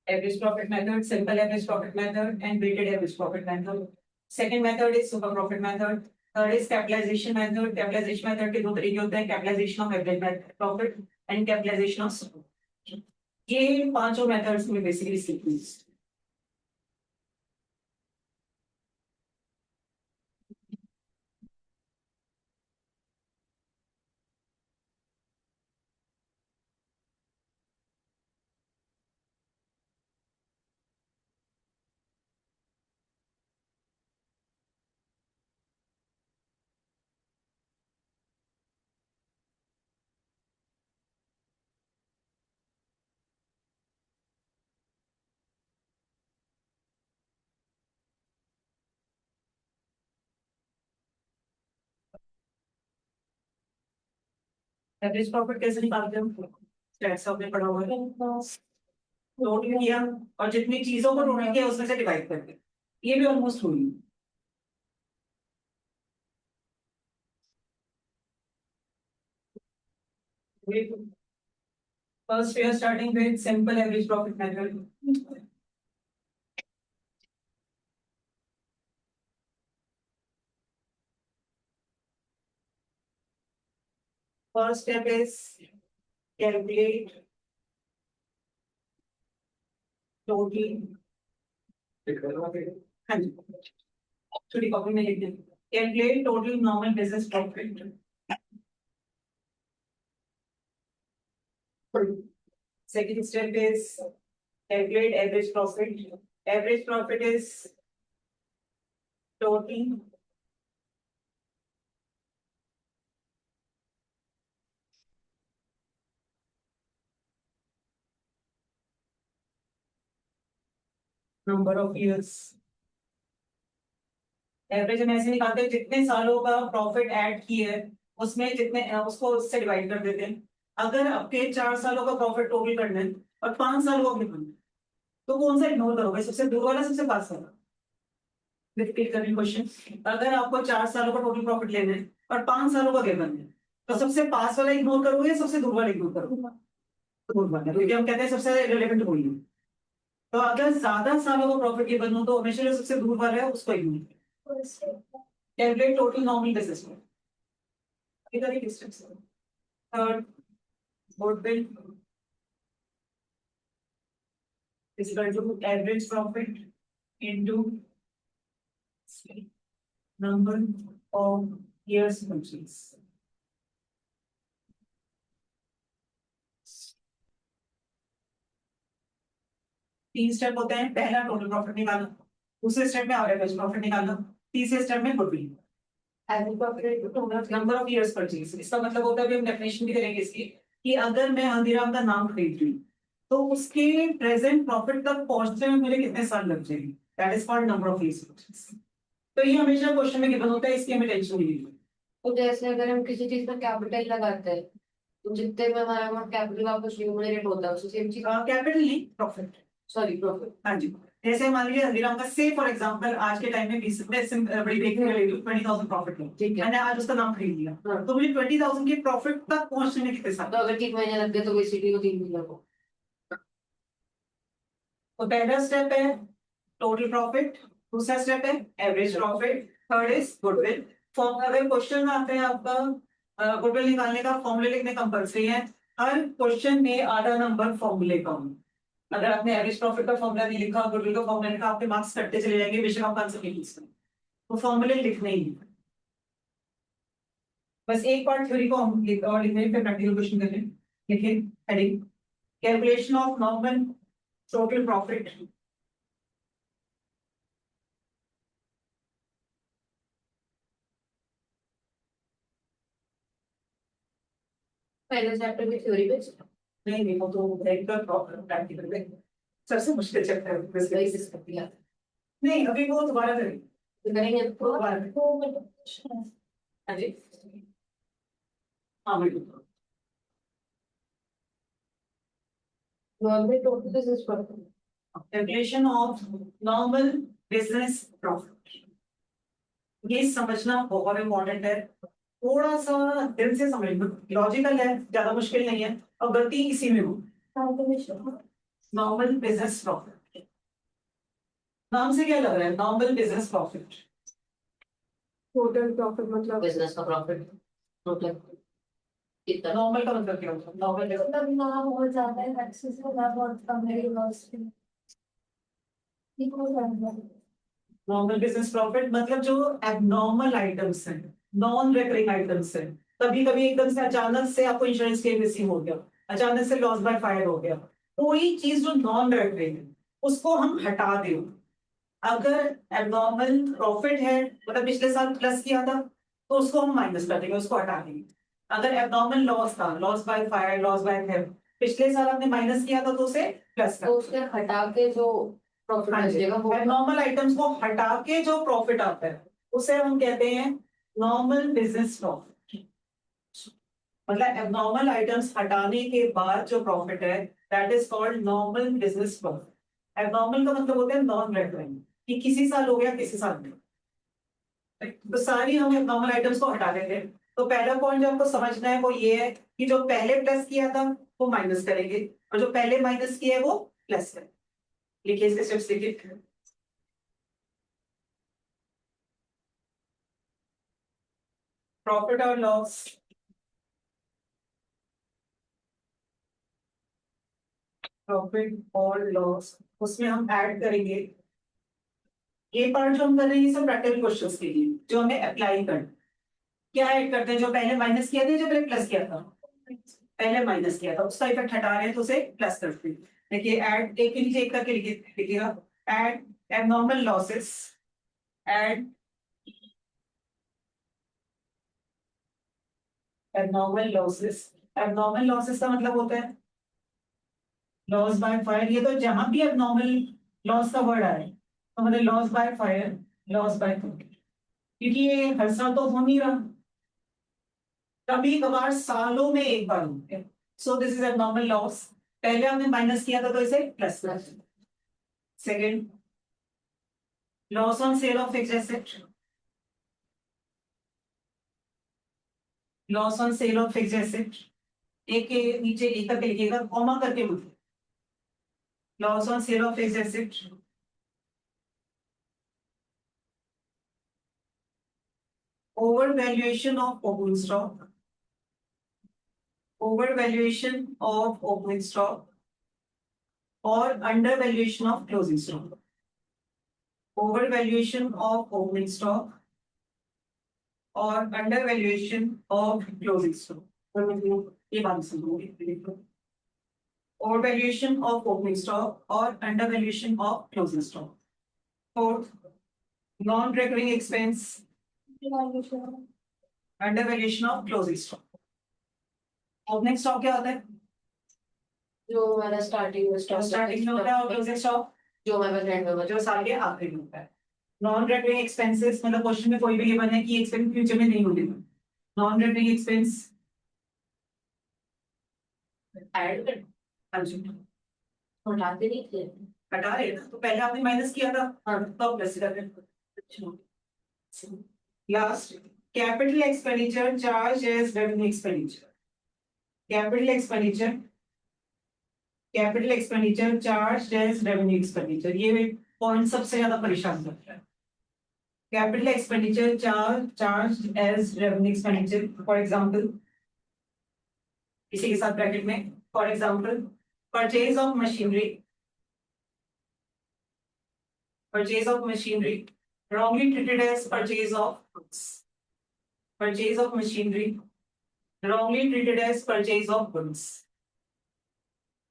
average profit method, simple average profit method, and weighted average profit method. Second method is super profit method. Third is capitalization method. Capitalization method के 2 तरीके होते हैं capitalization of average profit and capitalization of super. ये पांचों methods में basically सीखनी है. Average profit कैसे निकालते हैं? Stats आपने पढ़ा हुआ है. टोटल किया और जितनी चीजों को टोटल किया उसमें से डिवाइड करके ये भी ऑलमोस्ट हुई First, we are starting with simple average profit method. First step is calculate total. हाँ जी, छोटी कॉपी में लिख दें. Calculate total normal business profit. Second step is calculate average profit. Average profit is total number of years. Average हम ऐसे निकालते हैं जितने सालों का प्रॉफिट ऐड किए है उसमें जितने उसको उससे डिवाइड कर देते हैं. अगर आपके 4 सालों का प्रॉफिट टोटल करना है और 5 सालों का गिवन है तो कौन सा इग्नोर करोगे, सबसे दूर वाला सबसे पास वाला. रिपीट करें क्वेश्चन. अगर आपको 4 सालों का टोटल प्रॉफिट लेना है और 5 सालों का गिवन है तो सबसे पास वाला इग्नोर करोगे या सबसे दूर वाला इग्नोर करोगे. दूर वाला, क्योंकि हम कहते हैं सबसे रिलेवेंट वही है. तो अगर ज्यादा सालों का प्रॉफिट गिवन हो तो हमेशा जो सबसे दूर वाला है उसको ignore. Calculate total normal business profit. इधर ही डिस्टेंस है. Third, goodwill is equal to average profit into number of years purchase. तीन स्टेप होते हैं. पहला टोटल प्रॉफिट निकालना, दूसरे स्टेप में एवरेज प्रॉफिट निकालना, तीसरे स्टेप में goodwill. Average profit number of years purchase. इसका मतलब होता है अभी हम डेफिनेशन भी करेंगे इसकी कि अगर मैं हल्दीराम का नाम खरीद रही हूँ तो उसके प्रेजेंट प्रॉफिट तक पहुंचने में मुझे कितने साल लग जाएंगे. That is called number of years purchase. तो ये हमेशा क्वेश्चन में गिवन होता है, इसकी हमें टेंशन नहीं लेनी. तो जैसे अगर हम किसी चीज पर कैपिटल लगाते हैं तो जितने में हमारा अमाउंट कैपिटल वापस न्यूमरेट होता है उसी सेम चीज. कैपिटल नहीं, प्रॉफिट. Sorry profit. हाँ जी. जैसे मान लीजिए हल्दीराम का से फॉर एग्जांपल आज के टाइम में 20 बड़ी बेकरी वाले 20,000 प्रॉफिट है. ठीक है. मैंने आज उसका नाम खरीद लिया हाँ. तो मुझे 20,000 के प्रॉफिट तक पहुंचने में कितने साल. तो अगर 3 महीने लग गए तो बेसिकली वो 3 महीने को. तो पहला स्टेप है टोटल प्रॉफिट, दूसरा स्टेप है average profit, third is goodwill. अगर क्वेश्चन आते हैं आपका गुडविल निकालने का फॉर्मूले लिखने कंपलसरी है. हर क्वेश्चन में आधा नंबर फॉर्मूले का होगा. अगर आपने एवरेज प्रॉफिट का फॉर्मूला नहीं लिखा, गुडविल का फॉर्मूला लिखा, आपके मार्क्स कटते चले जाएंगे बेशक आप आंसर नहीं लिख सकते. तो फॉर्मूले लिखने ही है. बस एक पार्ट थ्योरी को हम और लिखने फिर प्रैक्टिकल क्वेश्चन करें. लिखिए heading calculation of normal total profit. पहले चैप्टर की थ्योरी बेस्ड. नहीं वो तो रेगुलर प्रैक्टिकल में सबसे मुश्किल चैप्टर है. वही डिस्कस किया. नहीं अभी वो दोबारा करेंगे. तो करेंगे वो दोबारा करेंगे. हाँ जी. हाँ बिल्कुल. Normal total business profit. Calculation of normal business profit. ये समझना बहुत इम्पोर्टेंट है. थोड़ा सा दिल से समझ लो, लॉजिकल है, ज्यादा मुश्किल नहीं है और गलती इसी में हो. नॉर्मल बिजनेस प्रॉफिट नाम से क्या लग रहा है. Normal business profit total profit मतलब बिजनेस का प्रॉफिट टोटल कितना. नॉर्मल का मतलब क्या होता है. नॉर्मल मतलब ना बहुत ज्यादा है, एक्सेस होगा बहुत कम है, लॉस ठीक हो जाएगा. नॉर्मल बिजनेस प्रॉफिट मतलब जो एबनॉर्मल आइटम्स हैं, नॉन रेकरिंग आइटम्स हैं. कभी कभी एकदम से अचानक से आपको इंश्योरेंस क्लेम रिसीव हो गया, अचानक से लॉस बाय फायर हो गया, कोई चीज जो नॉन रेकरिंग है उसको हम हटा दें. अगर एबनॉर्मल प्रॉफिट है मतलब पिछले साल प्लस किया था तो उसको हम माइनस कर देंगे, उसको हटा देंगे. अगर एबनॉर्मल लॉस था, loss by fire, loss by theft, पिछले साल आपने माइनस किया था तो उसे प्लस कर. तो उसके हटा के जो प्रॉफिट बचेगा वो एबनॉर्मल आइटम्स को हटा के जो प्रॉफिट आता है उसे हम कहते हैं नॉर्मल बिजनेस प्रॉफिट. मतलब एबनॉर्मल आइटम्स हटाने के बाद जो प्रॉफिट है that is called normal business profit. Abnormal का मतलब होता है नॉन रेकरिंग, कि किसी साल हो गया किसी साल नहीं. तो सारी हम एबनॉर्मल आइटम्स को हटा देंगे तो पहला पॉइंट जो आपको समझना है वो ये है कि जो पहले प्लस किया था वो माइनस करेंगे और जो पहले माइनस किया है वो प्लस करेंगे। लिखिए इसके स्टेप्स लिखिए। प्रॉफिट और लॉस, प्रॉफिट और लॉस उसमें हम ऐड करेंगे। ये पार्ट जो हम कर रहे हैं ये सब प्रैक्टिकल क्वेश्चंस के लिए जो हमें अप्लाई करना। क्या ऐड करते हैं, जो पहले माइनस किया था जो पहले प्लस किया था, पहले माइनस किया था उसका इफेक्ट हटा रहे हैं तो उसे प्लस करते हैं। देखिए ऐड एक के नीचे एक करके लिखिएगा। Add abnormal losses, add abnormal losses. Abnormal losses का मतलब होता है लॉस बाय फायर। ये तो जहां भी एबनॉर्मल लॉस का वर्ड आए तो मतलब loss by fire, loss by fire, क्योंकि ये हर साल तो हो नहीं रहा, कभी कभार सालों में एक बार होते हैं। So this is abnormal loss. पहले हमने माइनस किया था तो इसे प्लस कर। Second, loss on sale of fixed asset, loss on sale of fixed asset. एक के नीचे एक करके लिखिएगा, कॉमा करके बोलिए। Loss on sale of fixed asset, over valuation of opening stock, over valuation of opening stock और under valuation of closing stock. Over valuation of opening stock और under valuation of closing stock. ये बात सुनो, over valuation of opening stock और under valuation of closing stock. Fourth, non recurring expense, under valuation of closing stock. Opening stock क्या होता है, जो हमारा स्टार्टिंग में जो स्टार्टिंग में होता है, और क्लोजिंग स्टॉक जो हमारे एंड में जो साल के आखिरी में होता है। नॉन रिकरिंग एक्सपेंसेस मतलब क्वेश्चन में कोई भी गिवन है कि एक्सपेंस फ्यूचर में नहीं होने। नॉन रिकरिंग एक्सपेंस ऐड कर, हाँ जी उठाते नहीं थे। हटा रहे हैं ना, तो पहले आपने माइनस किया था हाँ। तो प्लस कर रहे हैं। Last, capital expenditure charge as revenue expenditure. Capital expenditure, capital expenditure charge as revenue expenditure, ये पॉइंट सबसे ज्यादा परेशान करता है। Capital expenditure charge as revenue expenditure. For example, इसी के साथ ब्रैकेट में, for example purchase of machinery, purchase of machinery wrongly treated as purchase of goods, purchase of machinery wrongly treated as purchase of goods।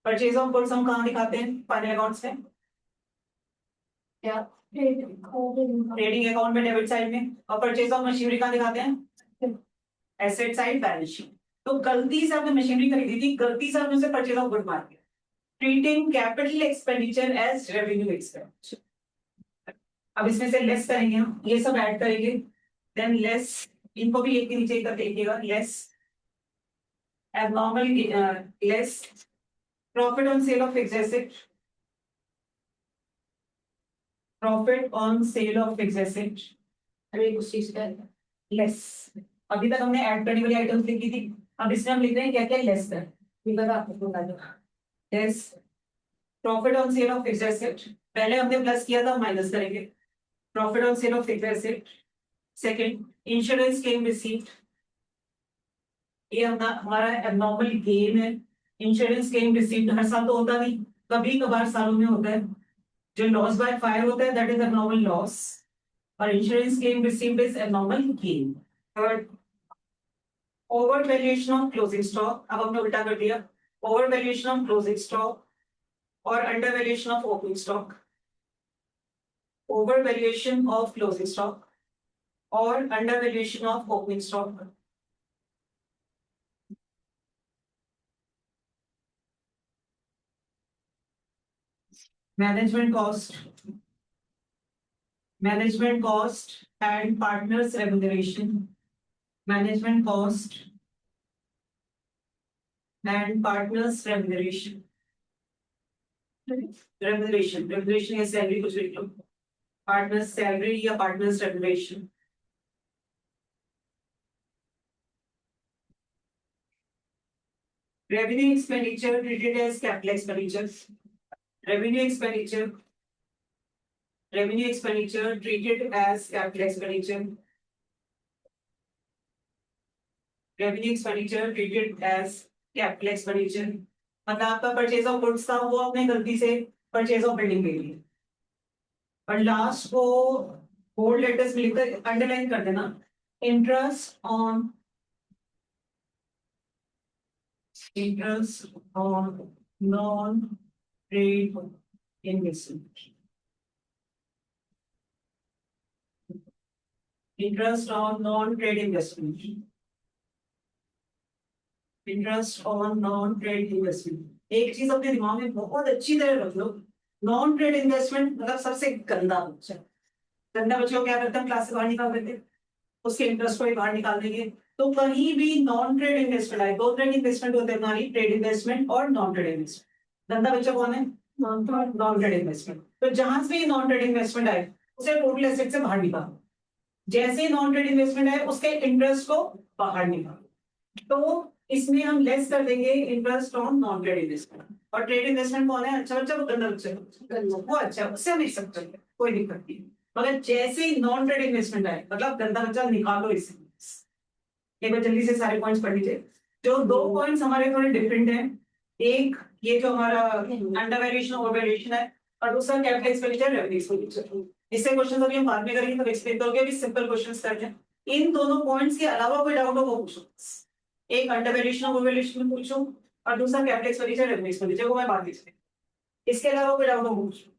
purchase of goods हम कहाँ दिखाते हैं final accounts में, क्या ट्रेडिंग अकाउंट में debit side में, और purchase of machinery कहाँ दिखाते हैं एसेट साइड बैलेंस शीट। तो गलती से आपने मशीनरी खरीदी थी, गलती से आपने उसे परचेज ऑफ गुड मार दिया। Treating capital expenditure as revenue expenditure. अब इसमें से लेस करेंगे हम, ये सब ऐड करेंगे, देन लेस, इनको भी एक के नीचे एक करके लिखिएगा, less abnormal, less profit on sale of fixed asset, profit on sale of fixed asset अरे उस चीज का लेस। अभी तक हमने ऐड करने वाली आइटम्स लिखी थी, अब इसमें हम लिख रहे हैं क्या क्या लेस कर, ये बता आपको बता दो। Less profit on sale of fixed asset, पहले हमने प्लस किया था, माइनस करेंगे profit on sale of fixed asset. Second, insurance claim receipt, ये हमारा एबनॉर्मल गेन है। इंश्योरेंस क्लेम रिसीट हर साल तो होता नहीं, कभी कभार सालों में होता है। जो लॉस बाय फायर होता है दैट इज एबनॉर्मल लॉस, और insurance claim receipt is abnormal gain. Third, over valuation of closing stock, अब हमने उल्टा कर दिया, over valuation of closing stock और under valuation of opening stock. Over valuation of closing stock और under valuation of opening stock. Management cost, management cost and partners remuneration, management cost and partners remuneration. Remuneration, remuneration या salary कुछ लिख लो, partners salary या partners remuneration. Revenue expenditure treated as capital expenditure. Revenue expenditure. Revenue expenditure treated as capital expenditure. Revenue expenditure treated as capital expenditure. मतलब आपका purchase of goods था वो आपने गलती से परचेज ऑफ बिल्डिंग ले ली और लास्ट को बोल्ड लेटर्स में लिखकर अंडरलाइन कर देना interest on non trade investment interest on non trade investment interest on non trade investment एक चीज अपने दिमाग में बहुत अच्छी तरह रख लो नॉन ट्रेड इन्वेस्टमेंट मतलब सबसे गंदा बच्चा गंदा बच्चे को क्या करते हैं क्लास से बाहर निकाल देते हैं उसके इंटरेस्ट को ही बाहर निकाल देंगे तो कहीं भी नॉन ट्रेड इन्वेस्टमेंट आए दो ट्रेड इन्वेस्टमेंट होते हैं हमारी ट्रेड इन्वेस्टमेंट और नॉन ट्रेड इन्वेस्टमेंट गंदा बच्चा कौन है नॉन ट्रेड इन्वेस्टमेंट तो जहां से नॉन ट्रेड इन्वेस्टमेंट आए उसे टोटल एसेट से बाहर निकालो जैसे नॉन ट्रेड इन्वेस्टमेंट आए उसके इंटरेस्ट को बाहर निकालो तो इसमें हम लेस कर देंगे interest on non trade investment और ट्रेड इन्वेस्टमेंट कौन है अच्छा बच्चा वो गंदा बच्चा वो अच्छा उससे हम एक्सेप्ट करेंगे कोई दिक्कत नहीं मगर जैसे ही नॉन ट्रेड इन्वेस्टमेंट आए मतलब गंदा बच्चा निकालो इससे एक बार जल्दी से सारे पॉइंट्स पढ़ लीजिए जो दो पॉइंट्स हमारे थोड़े डिफरेंट हैं एक ये जो हमारा अंडर वैल्यूएशन ओवर वैल्यूएशन है और दूसरा कैपिटल एक्सपेंडिचर रेवेन्यू एक्सपेंडिचर इससे क्वेश्चन अभी हम बाद में करेंगे तब एक्सप्लेन करोगे अभी सिंपल क्वेश्चंस करते हैं इन दोनों पॉइंट्स के अलावा कोई डाउट हो वो पूछो एक अंडर वैल्यूएशन ओवर वैल्यूएशन में पूछो और दूसरा कैपिटल एक्सपेंडिचर रेवेन्यू एक्सपेंडिचर को मैं बाद में इसके अलावा कोई डाउट हो वो पूछो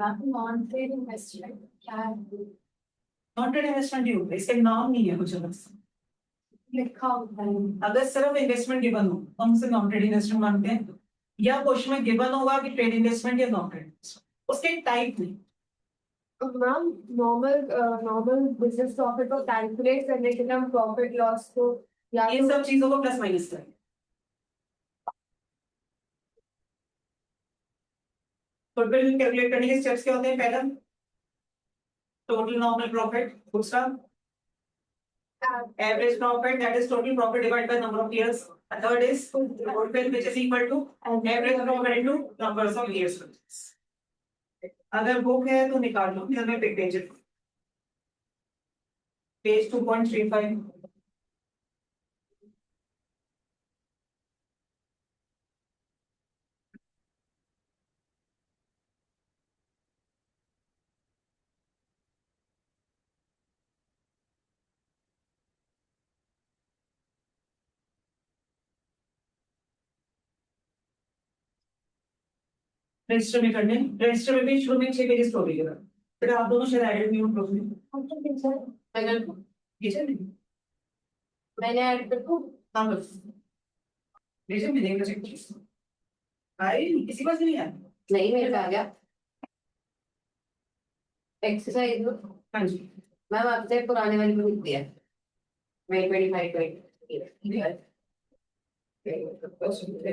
नॉन ट्रेड इन्वेस्टमेंट क्या है नॉन ट्रेड इन्वेस्टमेंट ही होगा इसका नाम नहीं है कुछ अलग से लिखा होता है अगर सिर्फ इन्वेस्टमेंट गिवन हो तो हम उसे नॉन ट्रेड इन्वेस्टमेंट मानते हैं या क्वेश्चन में गिवन होगा कि ट्रेड इन्वेस्टमेंट या नॉन ट्रेड उसके टाइप नहीं मैम नॉर्मल बिजनेस प्रॉफिट को कैलकुलेट करने के लिए हम प्रॉफिट लॉस को या इन सब चीजों को प्लस माइनस करें गुडविल कैलकुलेट करने के स्टेप्स क्या होते हैं पहला टोटल नॉर्मल प्रॉफिट दूसरा average profit that is total profit divided by number of years a third is goodwill which is equal to average profit into numbers of years अगर book है तो निकाल लो फिर मैं पिक पेज पेज 2.35 रजिस्टर में करने register में भी शुरू में 6 पेजेस प्रोवाइड करा फिर आप दोनों शायद ऐड नहीं हो प्रोफाइल मैंने ऐड कर दूं हाँ बस भेजो मैं देखना चेक आई किसी पास नहीं आया नहीं मेरे पे आ गया एक्सरसाइज हाँ जी मैम आपसे पुराने वाली में लिख दिया मैं 25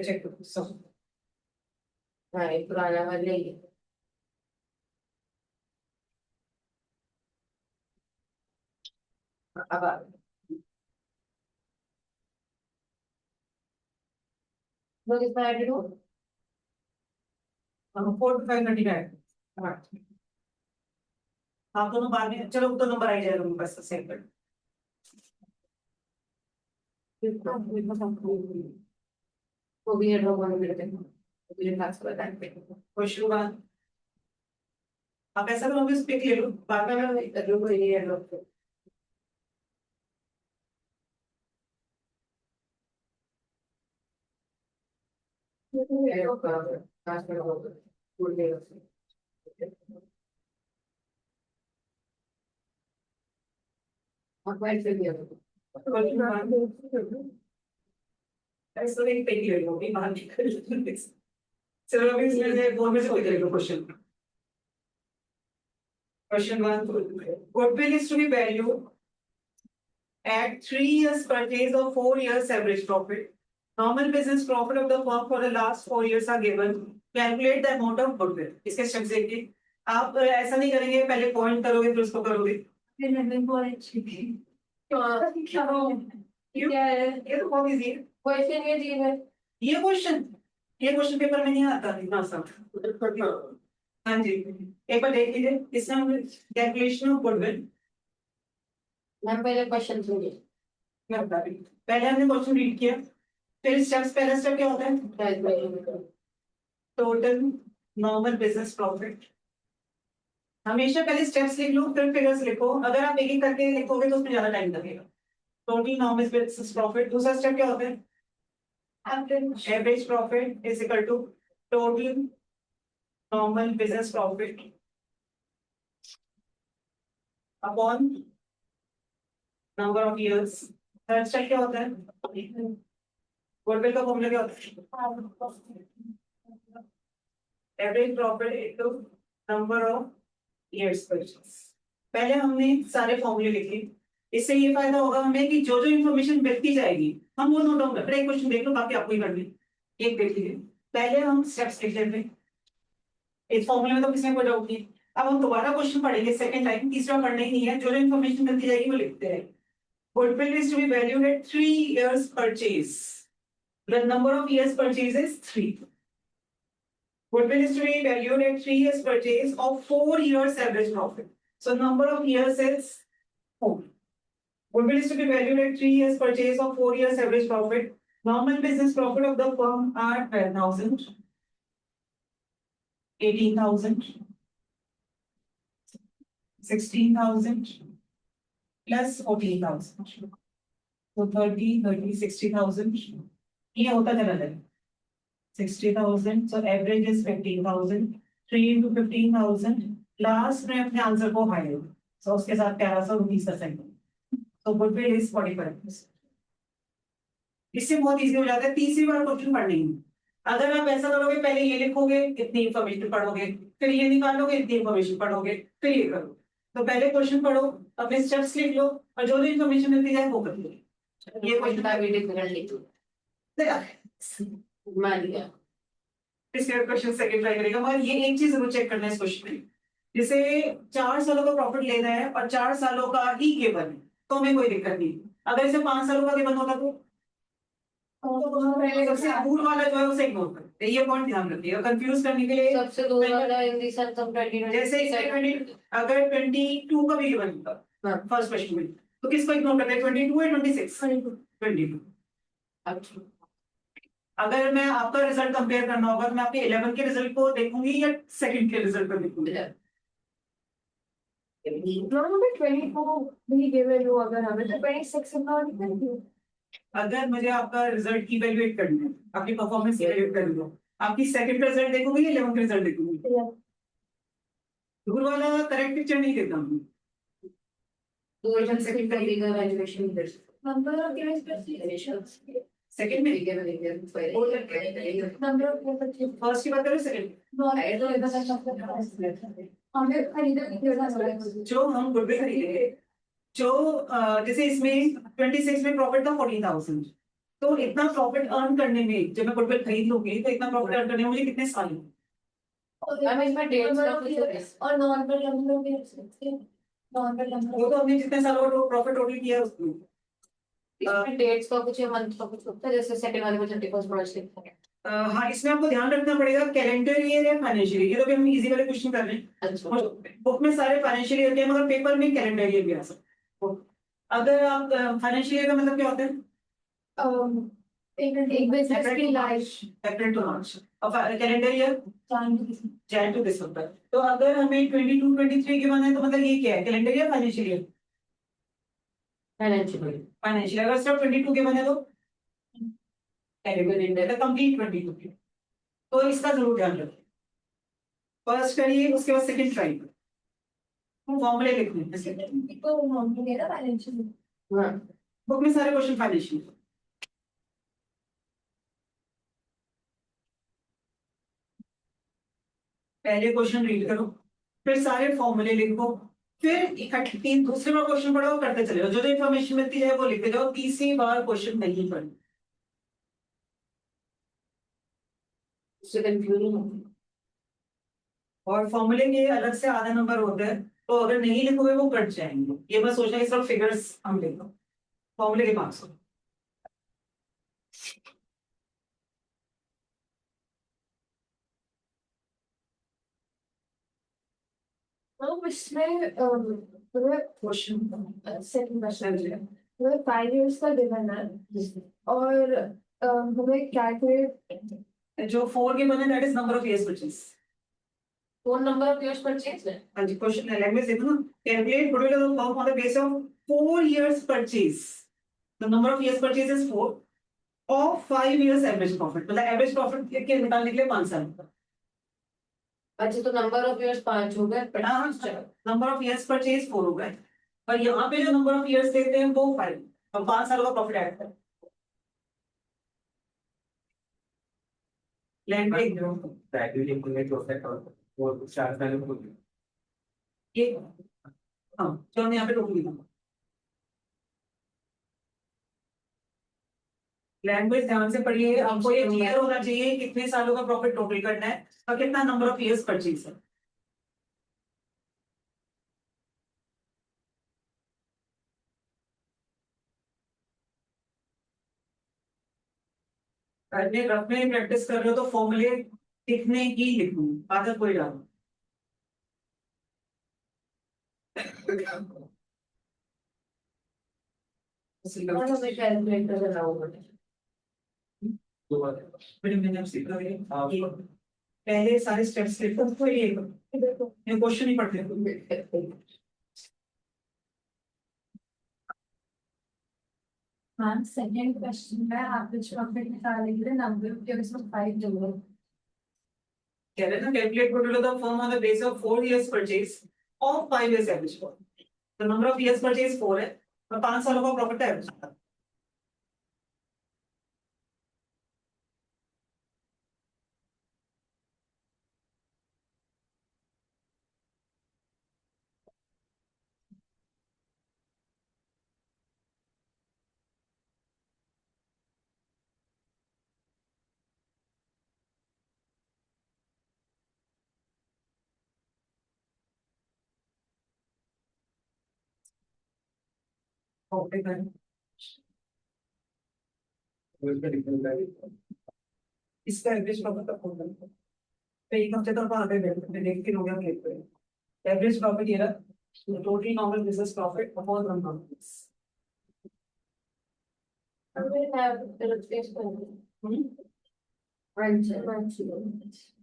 चेक करो सब हाँ ये पुराना वाला ही है अब आ वो कितना ऐड करूं हम 4 to 5 है आप दोनों बाद में चलो तो नंबर आ ही जाएगा बस सेव कर वो भी ऐड होगा मेरे पे मुझे क्लास बता दे क्वेश्चन 1 आप ऐसा करोगे इस पिक ले लो बाद में मैं करूँ कोई नहीं ऐड होगा ऐड होगा क्लास में होगा बोल देगा आप ऐड कर दिया क्वेश्चन 1 ऐसा नहीं पिक ले लो भी बाहर निकल चलो अभी इसमें से दो में से कोई ले लो question Question 1 goodwill is to be valued at 3 years purchase or 4 years average profit. Normal business profit of the firm for the last 4 years are given. Calculate the amount of goodwill. इसके steps देखिए आप ऐसा नहीं करेंगे पहले point करोगे फिर उसको करोगे फिर हमें बहुत अच्छी थी हाँ, क्यों? क्या है ये तो बहुत इजी है। क्वेश्चन ये चीज है। ये क्वेश्चन पेपर में नहीं आता इतना सब। हाँ जी, एक बार देख लीजिए, इसमें हम कैलकुलेशन ऑफ गुडविल मैम पहले क्वेश्चन सुनिए। मैं बता रही हूँ। पहले हमने क्वेश्चन रीड किया, फिर स्टेप्स, पहला स्टेप क्या होता है? Total normal business profit. हमेशा पहले स्टेप्स लिख लो फिर फिगर्स लिखो, अगर आप एक एक करके लिखोगे तो उसमें ज्यादा टाइम लगेगा। Total normal business profit. दूसरा स्टेप क्या होता है? Average profit is equal to total normal business profit upon number of years. Third step क्या होता है? गुडविल का फॉर्मूला क्या होता है? Average profit into number of years purchase. पहले हमने सारे फॉर्मूले लिखे, इससे ये फायदा होगा हमें कि जो जो इन्फॉर्मेशन मिलती जाएगी हम वो नोट डाउन कर। एक क्वेश्चन देख लो, बाकी आपको ही करनी। एक देख लीजिए, पहले हम स्टेप्स लिख लेते हैं, इस फॉर्मूले में तो किसी में कोई डाउट नहीं। अब हम दोबारा क्वेश्चन पढ़ेंगे सेकंड टाइम, तीसरा पढ़ना ही नहीं है, जो जो इन्फॉर्मेशन मिलती जाएगी वो लिखते हैं। Goodwill is to be valued at 3 years purchase. The number of years purchase is 3. Goodwill is to be valued at 3 years purchase of 4 years average profit. So number of years is 4. Goodwill is to be valued at 3 years purchase of 4 years average profit. Normal business profit of the firm are 12,000, 18,000, 16,000 plus 14,000. So 30, 60,000. ये होता चला जाएगा 60,000. So average is 15,000. 3 into 15,000. Last में अपने answer को high, so उसके साथ 1320%. So goodwill is 45%. इससे बहुत इजी हो जाता है तीसरी बार क्वेश्चन पढ़ने में। अगर आप ऐसा करोगे, पहले ये लिखोगे, इतनी इंफॉर्मेशन पढ़ोगे, फिर ये निकालोगे, इतनी इंफॉर्मेशन पढ़ोगे, फिर ये करो। तो पहले क्वेश्चन पढ़ो, अपने स्टेप्स लिख लो, और जो भी इंफॉर्मेशन मिलती जाए वो कर लो। ये क्वेश्चन का भी डिफिकल्ट लिखो। मान लिया। इसके क्वेश्चन सेकंड ट्राई करेगा, मगर ये एक चीज जरूर चेक करना है इस क्वेश्चन में, जैसे 4 सालों का प्रॉफिट लेना है और 4 सालों का ही गिवन है तो हमें कोई दिक्कत नहीं। अगर इसे 5 सालों का गिवन होता तो सबसे दूर वाला जो है उसे इग्नोर करते हैं। ये पॉइंट ध्यान रखिएगा, कंफ्यूज करने के लिए। सबसे दूर वाला इन दी सेंस ऑफ 20 जैसे अगर 22 का भी गिवन होता फर्स्ट क्वेश्चन में, तो किसको इग्नोर करते हैं? 22 या 26? 22। अच्छा, अगर मैं आपका रिजल्ट कंपेयर करना होगा तो मैं आपके 11 के रिजल्ट को देखूंगी या सेकंड के रिजल्ट को देखूंगी? नॉर्मल 24 भी गिवन हो, अगर हमें तो 26 अगर मुझे आपका रिजल्ट इवैल्यूएट करना है, आपकी परफॉर्मेंस इवैल्यूएट करनी हो, आपकी सेकंड का रिजल्ट देखोगे या 11 का रिजल्ट देखोगे? दूर वाला करेक्ट पिक्चर नहीं देता हूं। दूर सेकंड का बिगर वैल्यूएशन इधर नंबर ऑफ इयर्स सेकंड में बिगर नंबर ऑफ फर्स्ट की बात करें सेकंड? हमें खरीदा जो हम गुडविल खरीदेंगे, जो जैसे इसमें 26 में प्रॉफिट था 14,000, तो इतना प्रॉफिट अर्न करने में, जब मैं गुडविल खरीद लूंगी तो इतना प्रॉफिट अर्न करने में मुझे कितने साल लगेंगे? हम इसमें डेट्स का कुछ और नॉर्मल नंबर वो तो हमने जितने सालों का प्रॉफिट टोटल किया है उसको। इसमें डेट्स का कुछ है, मंथ का कुछ होता है, जैसे सेकंड वाले में 31 मार्च लिखा है। हाँ, इसमें आपको ध्यान रखना पड़ेगा कैलेंडर ईयर या फाइनेंशियल ईयर। ये तो भी हम इजी वाले क्वेश्चन कर रहे हैं। अच्छा, बुक में सारे फाइनेंशियल ईयर के हैं, मगर पेपर में कैलेंडर ईयर भी आ सकता है। अगर आप फाइनेंशियल ईयर का मतलब क्या होता है? एक बिजनेस की लाइफ अप्रैल टू मार्च, और कैलेंडर ईयर जैन टू दिसंबर। तो अगर हमें 22 23 गिवन है तो मतलब ये क्या है, calendar year financial year? Financial. अगर सिर्फ 22 गिवन है तो कैलेंडर कंप्लीट 22। तो इसका जरूर ध्यान रखिए। फर्स्ट करिए, उसके बाद सेकंड ट्राई करिए, फॉर्मूले लिखने हैं। तो नॉर्मल है ना फाइनेंशियल। हाँ, बुक में सारे क्वेश्चन फाइनेंशियल। पहले क्वेश्चन रीड करो, फिर सारे फॉर्मूले लिखो, फिर इकट्ठी दूसरे बार क्वेश्चन पढ़ो, करते चले जाओ, जो जो इन्फॉर्मेशन मिलती है वो लिखते जाओ। तीसरी बार क्वेश्चन नहीं पढ़ना। उससे कंफ्यूजन होती है। और फॉर्मूले के अलग से आधा नंबर होता है, तो अगर नहीं लिखोगे वो कट जाएंगे। ये मत सोचना कि सिर्फ फिगर्स हम लिखो, फॉर्मूले के 500। तो इसमें पूरे क्वेश्चन सेकंड क्वेश्चन पूरे 5 years का गिवन है और हमें कैलकुलेट जो 4 के बने that is number of years purchase. Phone number of yours purchase है। हाँ जी, क्वेश्चन लैंग्वेज देखो ना, calculate goodwill of firm on the base of 4 years purchase. The number of years purchase is 4 और 5 years एवरेज प्रॉफिट, मतलब average profit के निकालने के लिए 5 साल। अच्छा तो नंबर ऑफ योर्स 5 हो गए नंबर ऑफ इयर्स परचेज 4 हो गए और यहाँ पे जो नंबर ऑफ इयर्स देते हैं वो 5 और 5 साल का प्रॉफिट ऐड करते हैं। लैंग्वेज और 4 साल में ये हाँ जो हमने यहाँ पे टोटल लिखा, लैंग्वेज ध्यान से पढ़िए। आपको ये क्लियर होना चाहिए कितने सालों का प्रॉफिट टोटल करना है और कितना नंबर ऑफ इयर्स परचेज है। करने रफ में प्रैक्टिस कर रहे हो तो फॉर्मूले लिखने ही लिखूं, आदत कोई डालो। और हमें कैलकुलेटर अलाउ होगा। बड़ी मैंने सीखा है ये पहले सारे स्टेप्स लिखो तो ये क्वेश्चन ही पढ़ते हो। हाँ सेकंड क्वेश्चन में एवरेज प्रॉफिट निकालने के लिए नंबर ऑफ इयर्स में 5 दोगे कह रहे हैं ना, calculate goodwill of the firm on the base of 4 years purchase और 5 years एवरेज प्रॉफिट। तो नंबर ऑफ इयर्स परचेज 4 है और 5 सालों का प्रॉफिट है एवरेज। प्रॉफिट है इसका एवरेज प्रॉफिट तक होगा तो एक हफ्ते तक आगे देखते हो गया क्लिक पे एवरेज प्रॉफिट ये रहा total normal business profit upon number of years.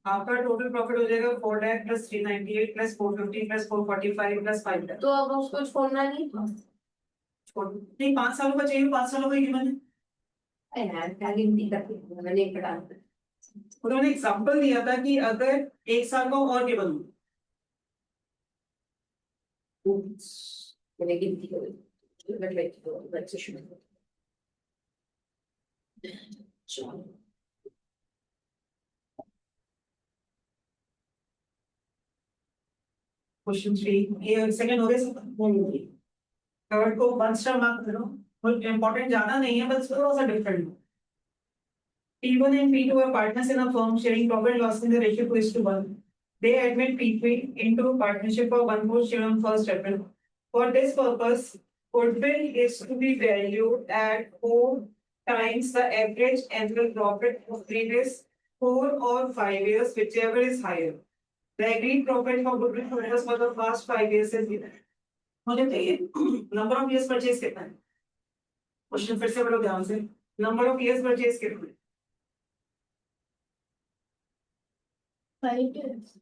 आपका टोटल प्रॉफिट हो जाएगा 4 lakh plus 398 plus 450 plus 445 plus 5 lakh. तो अब उसको छोड़ना नहीं था। नहीं 5 सालों का चाहिए, 5 सालों का ही मैंने यार क्या गिनती करती हूँ मैंने एक पढ़ा उन्होंने एग्जांपल दिया था कि अगर 1 साल का और के बनूं मैंने गिनती करी बच्चे शुरू क्वेश्चन 3 ये सेकंड हो गए थर्ड को वन स्टार मार्क करो, कोई इंपॉर्टेंट ज्यादा नहीं है बस थोड़ा सा डिफरेंट है। P1 and P2 are partners in a firm sharing profit and loss in the ratio 2:1. They admit P3 into partnership for 1/4 share on first April. For this purpose, goodwill is to be valued at 4 times the average annual profit of previous 4 or 5 years, whichever is higher. The agreed profit for goodwill holders for the past 5 years is given. मुझे चाहिए number of years purchase कितना है। Question फिर से पढ़ो ध्यान से, number of years purchase कितना है। 5 years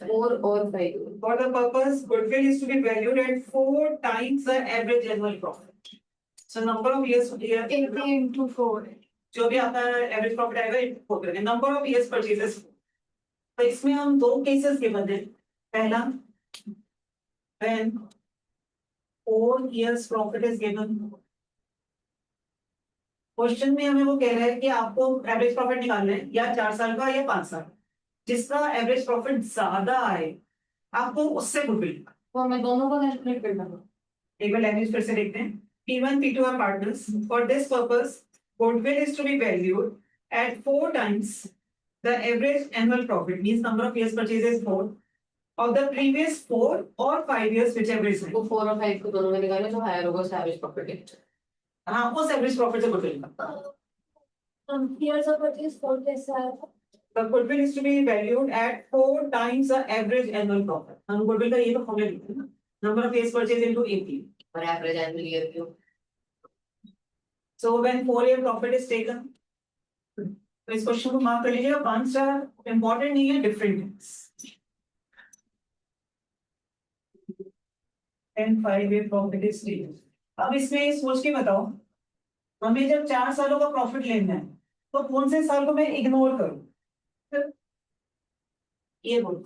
4 और 5 For the purpose, goodwill is to be valued at 4 times the average annual profit. So number of years 80 into 4 जो भी आपका एवरेज प्रॉफिट आएगा इनको करेंगे नंबर ऑफ इयर्स परचेजेस। तो इसमें हम 2 केसेस गिवन है। पहला when 4 years profit is given, question में हमें वो कह रहा है कि आपको एवरेज प्रॉफिट निकालना है या 4 साल का या 5 साल, जिसका एवरेज प्रॉफिट ज्यादा आए आपको उससे गुडविल। तो हमें दोनों को कैलकुलेट करना है। एक बार लैंग्वेज फिर से देखते हैं। P1 P2 are partners. For this purpose, goodwill is to be valued at 4 times the average annual profit, means number of years purchase is 4 of the previous 4 or 5 years, whichever is वो 4 और 5 को दोनों में निकाले जो higher होगा उसका average profit है। हाँ, उस एवरेज प्रॉफिट से गुडविल का। Years of purchase for कैसा है? The goodwill is to be valued at 4 times the average annual profit. हम goodwill का ये तो फॉर्मूला लिखते हैं ना, number of years purchase into AP. और एवरेज एनुअल ईयर क्यों? So when 4-year profit is taken, तो इस क्वेश्चन को मार्क कर लीजिएगा, 5 स्टार इंपॉर्टेंट नहीं है, डिफरेंट है। And 5-year profit is taken. अब इसमें सोच के बताओ, हमें जब 4 सालों का प्रॉफिट लेना है तो कौन से साल को मैं इग्नोर करूं? ये बोलो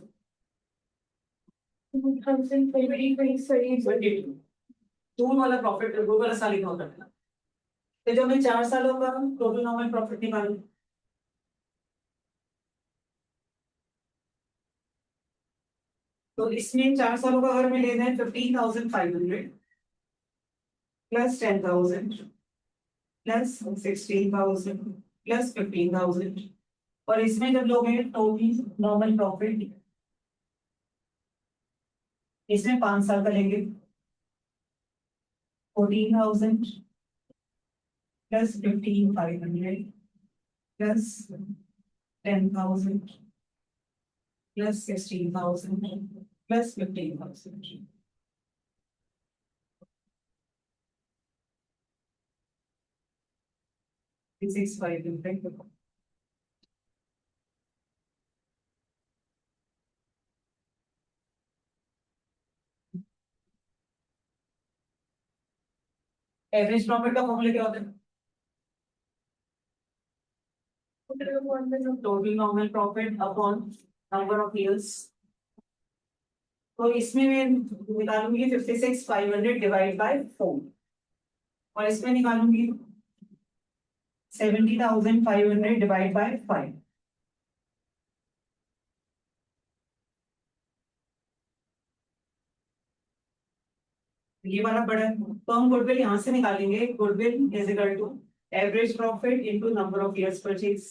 2022 जून वाला प्रॉफिट वो वाला साल इग्नोर करना। तो जब मैं 4 सालों का टोटल नॉर्मल प्रॉफिट निकालूं, तो इसमें 4 सालों का अगर मैं लेना है 15,500 प्लस 10,000 प्लस 16,000 प्लस 15,000, और इसमें जब लोग हैं टोटल नॉर्मल प्रॉफिट, इसमें 5 साल का लेंगे 14,000 plus 15,500 plus 10,000 plus 16,000 plus 15,000। This is 500. Average profit का फॉर्मूला क्या होता है? Total normal profit upon number of years. तो इसमें मैं निकालूंगी 56,500 डिवाइड बाय 4, और इसमें निकालूंगी 70,500 डिवाइड बाय 5। ये वाला बड़ा है, तो हम गुडविल यहाँ से निकालेंगे। Goodwill is equal to average profit into number of years purchase.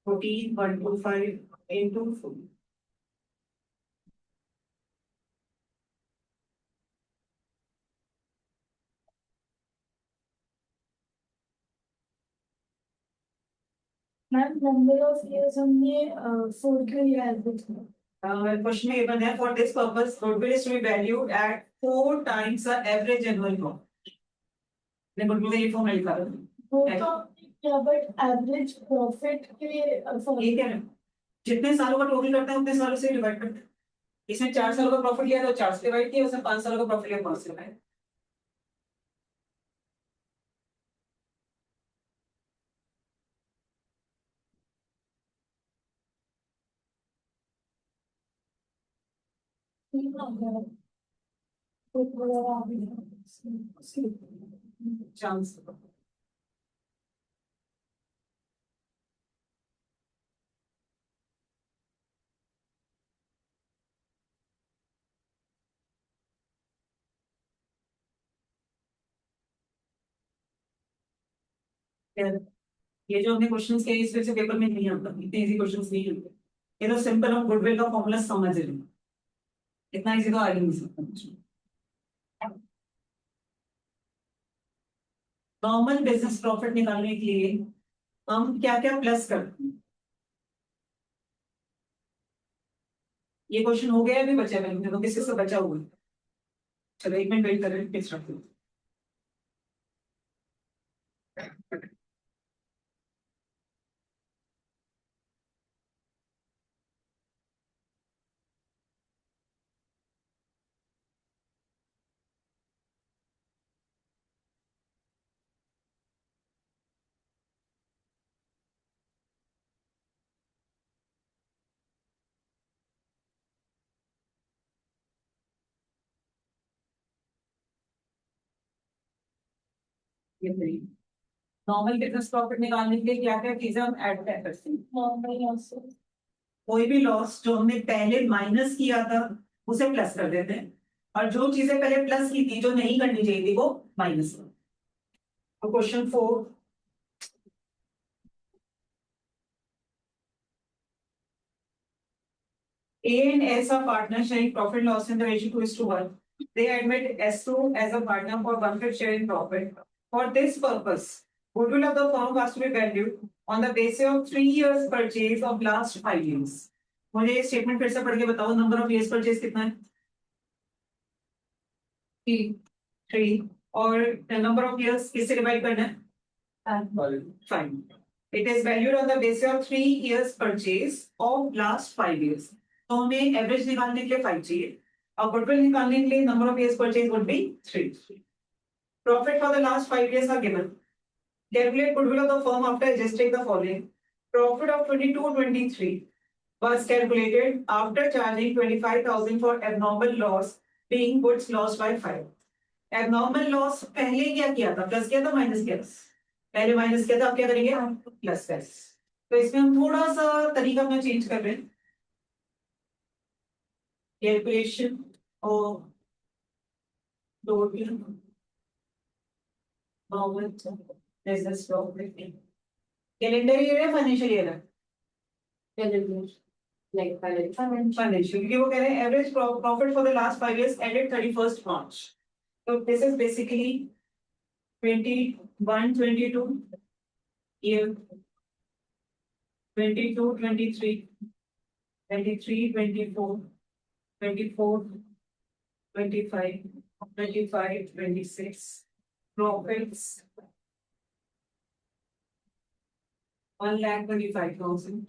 14,125 into 4. Ma'am number of years हमने 4 के लिए एवरेज में Question given है, for this purpose goodwill is to be valued at 4 times the average annual profit. मैं goodwill का ये formula लिखा रहा हूँ। वो तो क्या, बट एवरेज प्रॉफिट के लिए ये क्या है, जितने सालों का टोटल करता है उतने सालों से डिवाइड करता है। इसमें 4 सालों का प्रॉफिट लिया तो 4 से डिवाइड किया, उसमें 5 सालों का प्रॉफिट लिया 5 से डिवाइड। चांस ये जो हमने क्वेश्चंस किए इस वजह से पेपर में नहीं आता, इतने इजी क्वेश्चंस नहीं होते। ये तो सिंपल हम गुडविल का फॉर्मूला समझ रहे हैं, इतना इजी तो आ ही नहीं सकता। नॉर्मल बिजनेस प्रॉफिट निकालने के लिए हम क्या क्या प्लस करते हैं? ये क्वेश्चन हो गया अभी बचा है, तो किसी से बचा हुआ है? चलो 1 मिनट वेट करें, फिर स्टार्ट करें। ये नॉर्मल बिजनेस प्रॉफिट निकालने के लिए क्या क्या चीजें हम ऐड करते हैं? नॉर्मल लॉस कोई भी लॉस जो हमने पहले माइनस किया था उसे प्लस कर देते हैं, और जो चीजें पहले प्लस की थी जो नहीं करनी चाहिए थी वो माइनस। तो question 4, A and S are partners sharing profit loss in the ratio 2:1. They admit S2 as a partner for 1/5 share in profit. For this purpose, goodwill of the firm has to be valued on the basis of 3 years purchase of last 5 years. मुझे ये statement फिर से पढ़ के बताओ, number of years purchase कितना है? 3 और नंबर ऑफ years किससे डिवाइड करना है? 5. It is valued on the basis of 3 years purchase of last 5 years. तो हमें एवरेज निकालने के लिए 5 चाहिए और गुडविल निकालने के लिए number of years purchase would be 3. Profit for the last 5 years are given. Calculate goodwill of the firm after adjusting the following. Profit of 22-23 was calculated after charging 25,000 for abnormal loss, being goods lost by 5. Abnormal loss पहले क्या किया था? Plus किया था, minus किया था? पहले minus किया था, अब क्या करेंगे? Plus plus. तो इसमें हम थोड़ा सा तरीका अपना चेंज कर रहे हैं. Calculation of total business profit. Calendar year है, फाइनेंशियल ईयर है? फाइनेंशियल, क्योंकि वो कह रहे हैं average profit for the last 5 years ended 31st March. So this is basically 21-22 year, 22-23, 23-24, 24-25, 25-26 profits 1,25,000,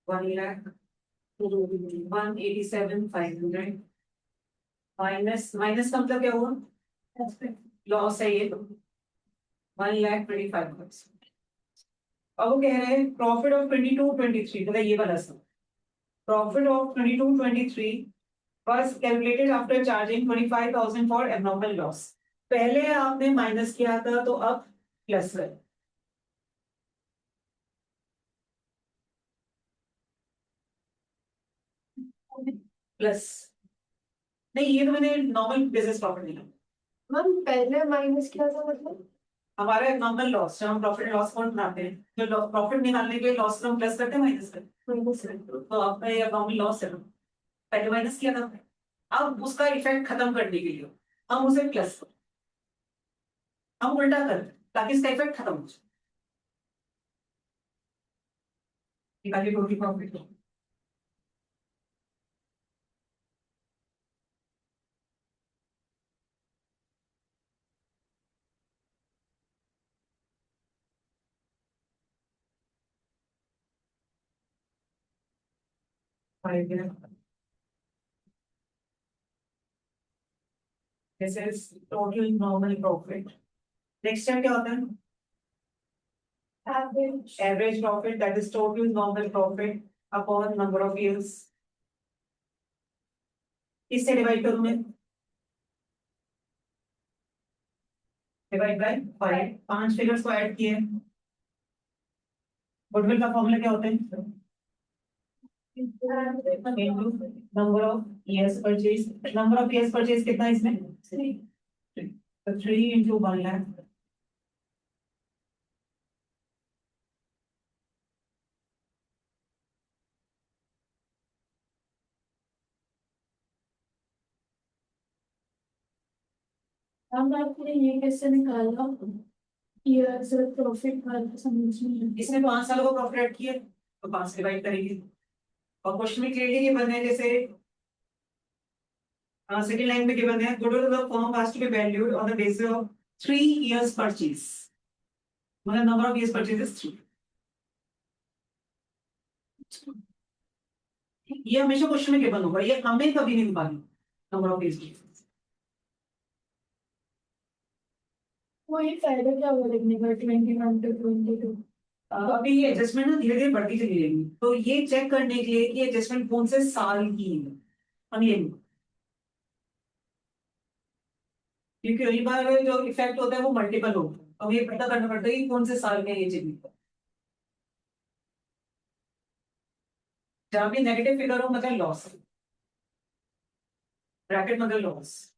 1,187,500 minus का मतलब क्या हुआ? लॉस है ये 1,25,000. अब वो कह रहे हैं प्रॉफिट ऑफ 22-23, मतलब ये वाला सब profit of 22-23 was calculated after charging 25,000 for abnormal loss. पहले आपने माइनस किया था तो अब प्लस है. प्लस नहीं, ये तो मैंने नॉर्मल बिजनेस प्रॉफिट निकाला. मैम पहले माइनस किया था मतलब हमारा नॉर्मल लॉस, जब हम प्रॉफिट लॉस अकाउंट बनाते हैं, जो प्रॉफिट निकालने के लिए लॉस को हम प्लस करते हैं, माइनस करते हैं. तो आपका ये नॉर्मल लॉस है, पहले माइनस किया था. अब उसका इफेक्ट खत्म करने के लिए हम उसे प्लस करें, हम उल्टा करें ताकि इसका इफेक्ट खत्म हो जाए. निकालिए total profit. This is total normal profit. Next time क्या होता है? Average Average profit, that is total normal profit upon number of years. इससे डिवाइड करूं मैं, डिवाइड बाय 5. 5 फिगर्स को ऐड किए. गुडविल का फॉर्मूला क्या होता है? Into number of years purchase. Number of years purchase कितना है इसमें? 3. तो 3 into 1 lakh. हम आपने ये कैसे निकाला ये सिर्फ प्रॉफिट वाला समझ नहीं इसने 5 सालों को प्रॉफिट ऐड किया तो 5 से डिवाइड करेंगे. और क्वेश्चन में क्लियरली ये बन है, जैसे सेकंड लाइन में गिवन है goodwill of the firm has to be valued on the basis of 3 years purchase. मतलब number of years purchase is 3. ये हमेशा क्वेश्चन में गिवन होगा, ये हमें कभी नहीं निकालना नंबर ऑफ years purchase. वो ये फायदा क्या हुआ लिखने का 21 to 22 अभी ये एडजस्टमेंट ना धीरे धीरे बढ़ती चली जाएगी, तो ये चेक करने के लिए कि एडजस्टमेंट कौन से साल की है, हम ये क्योंकि कई बार जो इफेक्ट होता है वो मल्टीपल होता है, अब ये पता करना पड़ता है कि कौन से साल में ये चीज. जहां भी नेगेटिव फिगर हो मतलब लॉस, ब्रैकेट मतलब लॉस.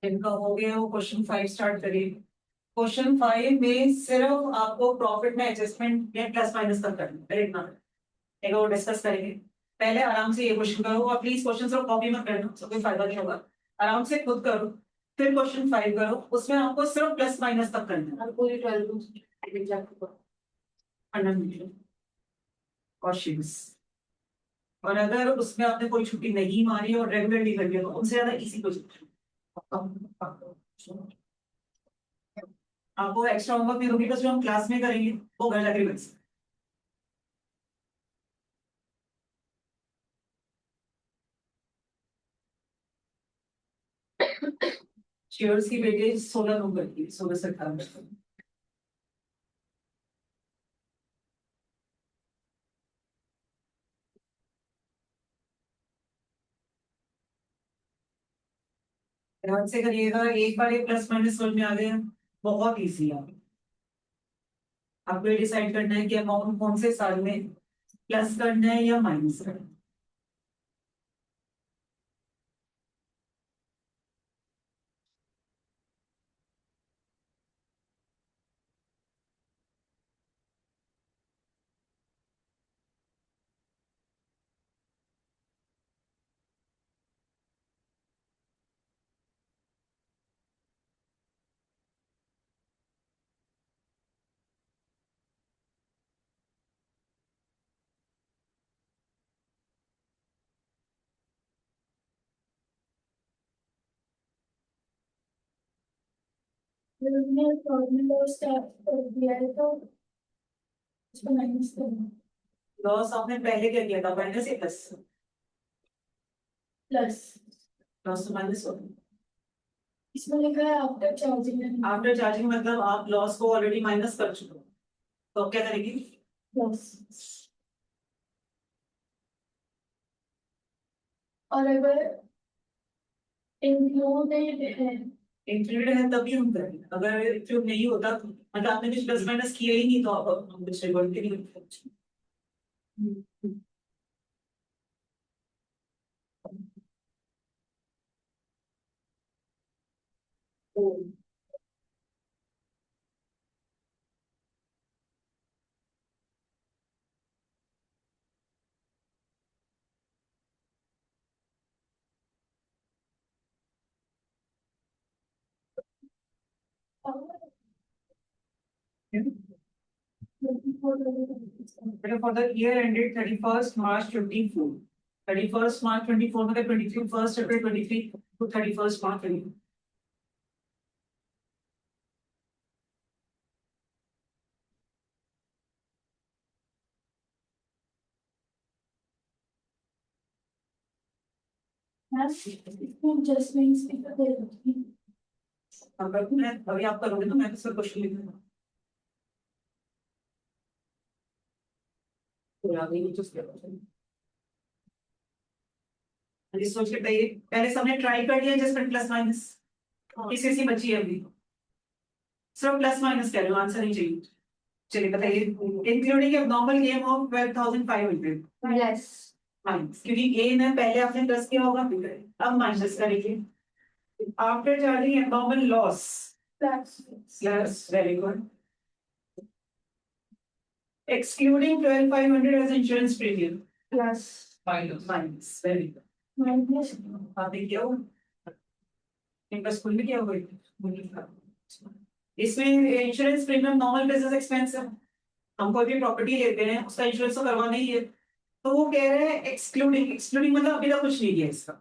इनका हो गया, वो क्वेश्चन 5 स्टार्ट करिए। क्वेश्चन 5 में सिर्फ आपको प्रॉफिट में एडजस्टमेंट या प्लस माइनस तक करना है, इतना एक और डिस्कस करेंगे। पहले आराम से ये क्वेश्चन करो, और प्लीज क्वेश्चन सिर्फ कॉपी मत करना, उससे कोई फायदा नहीं होगा। आराम से खुद करो, फिर क्वेश्चन 5 करो, उसमें आपको सिर्फ प्लस माइनस तक करना है। और पूरी 12 एग्जाम क्वेश्चंस, और अगर उसमें आपने कोई छुट्टी नहीं मारी और रेगुलरली कर लिया तो उनसे ज्यादा इसी क्वेश्चन आपको एक्स्ट्रा होमवर्क नहीं होगी, बस जो हम क्लास में करेंगे वो घर जाकर कर सकते। शेयर्स की वेटेज 16 नंबर की, 16 से 18। ध्यान से करिएगा, एक बार ये प्लस माइनस समझ में आ गया, बहुत इजी है। आपको ये डिसाइड करना है कि अमाउंट कौन से साल में प्लस करना है या माइनस करना है। फॉर्मूला स्टार्ट कर दिया है तो उसको माइनस करना लॉस आपने पहले क्या किया था, माइनस या प्लस? प्लस लॉस तो माइनस होता है। इसमें लिखा है आफ्टर चार्जिंग आफ्टर चार्जिंग मतलब आप लॉस को ऑलरेडी माइनस कर चुके हो, तो अब क्या करेंगे? प्लस। और अगर इंक्लूडेड है इंक्लूडेड है तभी हम करेंगे, अगर जो नहीं होता तो मतलब आपने कुछ प्लस माइनस किया ही नहीं तो आप हम कुछ रिवर्ट के नहीं करते। For the year ended 31st March 24, 31st March 24 मतलब 23 1st April 23 to 31st March 24। Adjustments अभी आप करोगे तो मैं तो सर क्वेश्चन लिखूंगा। तो आगे ये चीज क्या है, सोच के बताइए। पहले सबने ट्राई कर लिया जस्ट प्लस माइनस, इसी सी बची है अभी, सिर्फ प्लस माइनस कह लो, आंसर नहीं चाहिए। चलिए बताइए, including normal game of 12,500 yes minus, क्योंकि ए ने पहले आपने प्लस किया होगा, अब माइनस करेंगे। After charging abnormal loss plus, very good, excluding 12,500 as insurance premium plus minus, very good। Minus आपने किया होगा, इनका स्कूल में किया होगा। इसमें insurance premium normal business expense है, हम कोई भी प्रॉपर्टी लेते हैं उसका इंश्योरेंस तो करवाना ही है, तो वो कह रहे हैं एक्सक्लूडिंग, एक्सक्लूडिंग मतलब अभी तक कुछ नहीं किया इसका,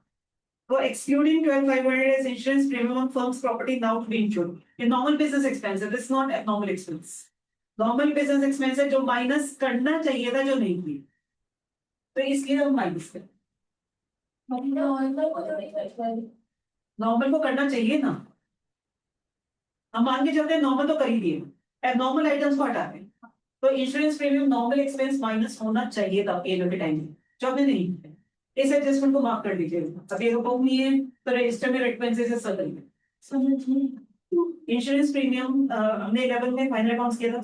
तो excluding 12,500 as insurance premium on firm's property now to be insured, ये normal business expense है, this is not abnormal expense। Normal business expense है जो माइनस करना चाहिए था जो नहीं किया, तो इसलिए हम माइनस करें। नॉर्मल को करना चाहिए ना, हम मान के चलते हैं नॉर्मल तो कर ही दिए, एबनॉर्मल आइटम्स को हटा दें, तो insurance premium normal expense minus होना चाहिए था पेड के टाइम में, जो आपने नहीं किया। इस एडजस्टमेंट को माफ कर दीजिए, अभी रुको नहीं है तो रजिस्टर में एक्सपेंसेस से सब करेंगे। इंश्योरेंस प्रीमियम हमने 11 में फाइनल अकाउंट्स किया था,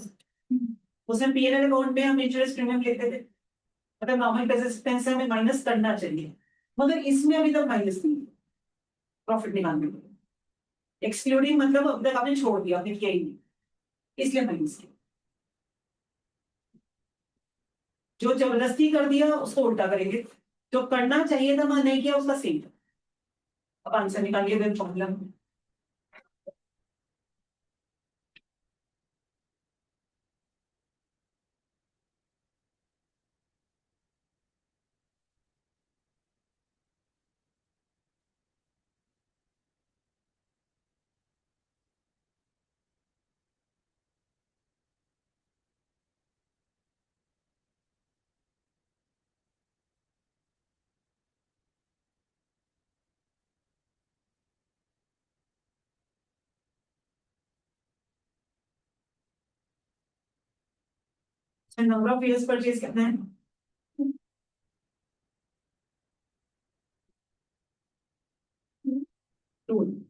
उसमें पीएनएल अकाउंट में हम इंश्योरेंस प्रीमियम लेते थे, मतलब नॉर्मल बिजनेस एक्सपेंस हमें माइनस करना चाहिए, मगर इसमें अभी तक माइनस नहीं, प्रॉफिट निकालने के लिए। एक्सक्लूडिंग मतलब अब तक आपने छोड़ दिया, आपने किया ही नहीं, इसलिए माइनस किया। जो जबरदस्ती कर दिया उसको उल्टा करेंगे, जो करना चाहिए था मैं नहीं किया उसका सेम। अब आंसर निकालिए then problem. Number of years purchase कितना है? 2।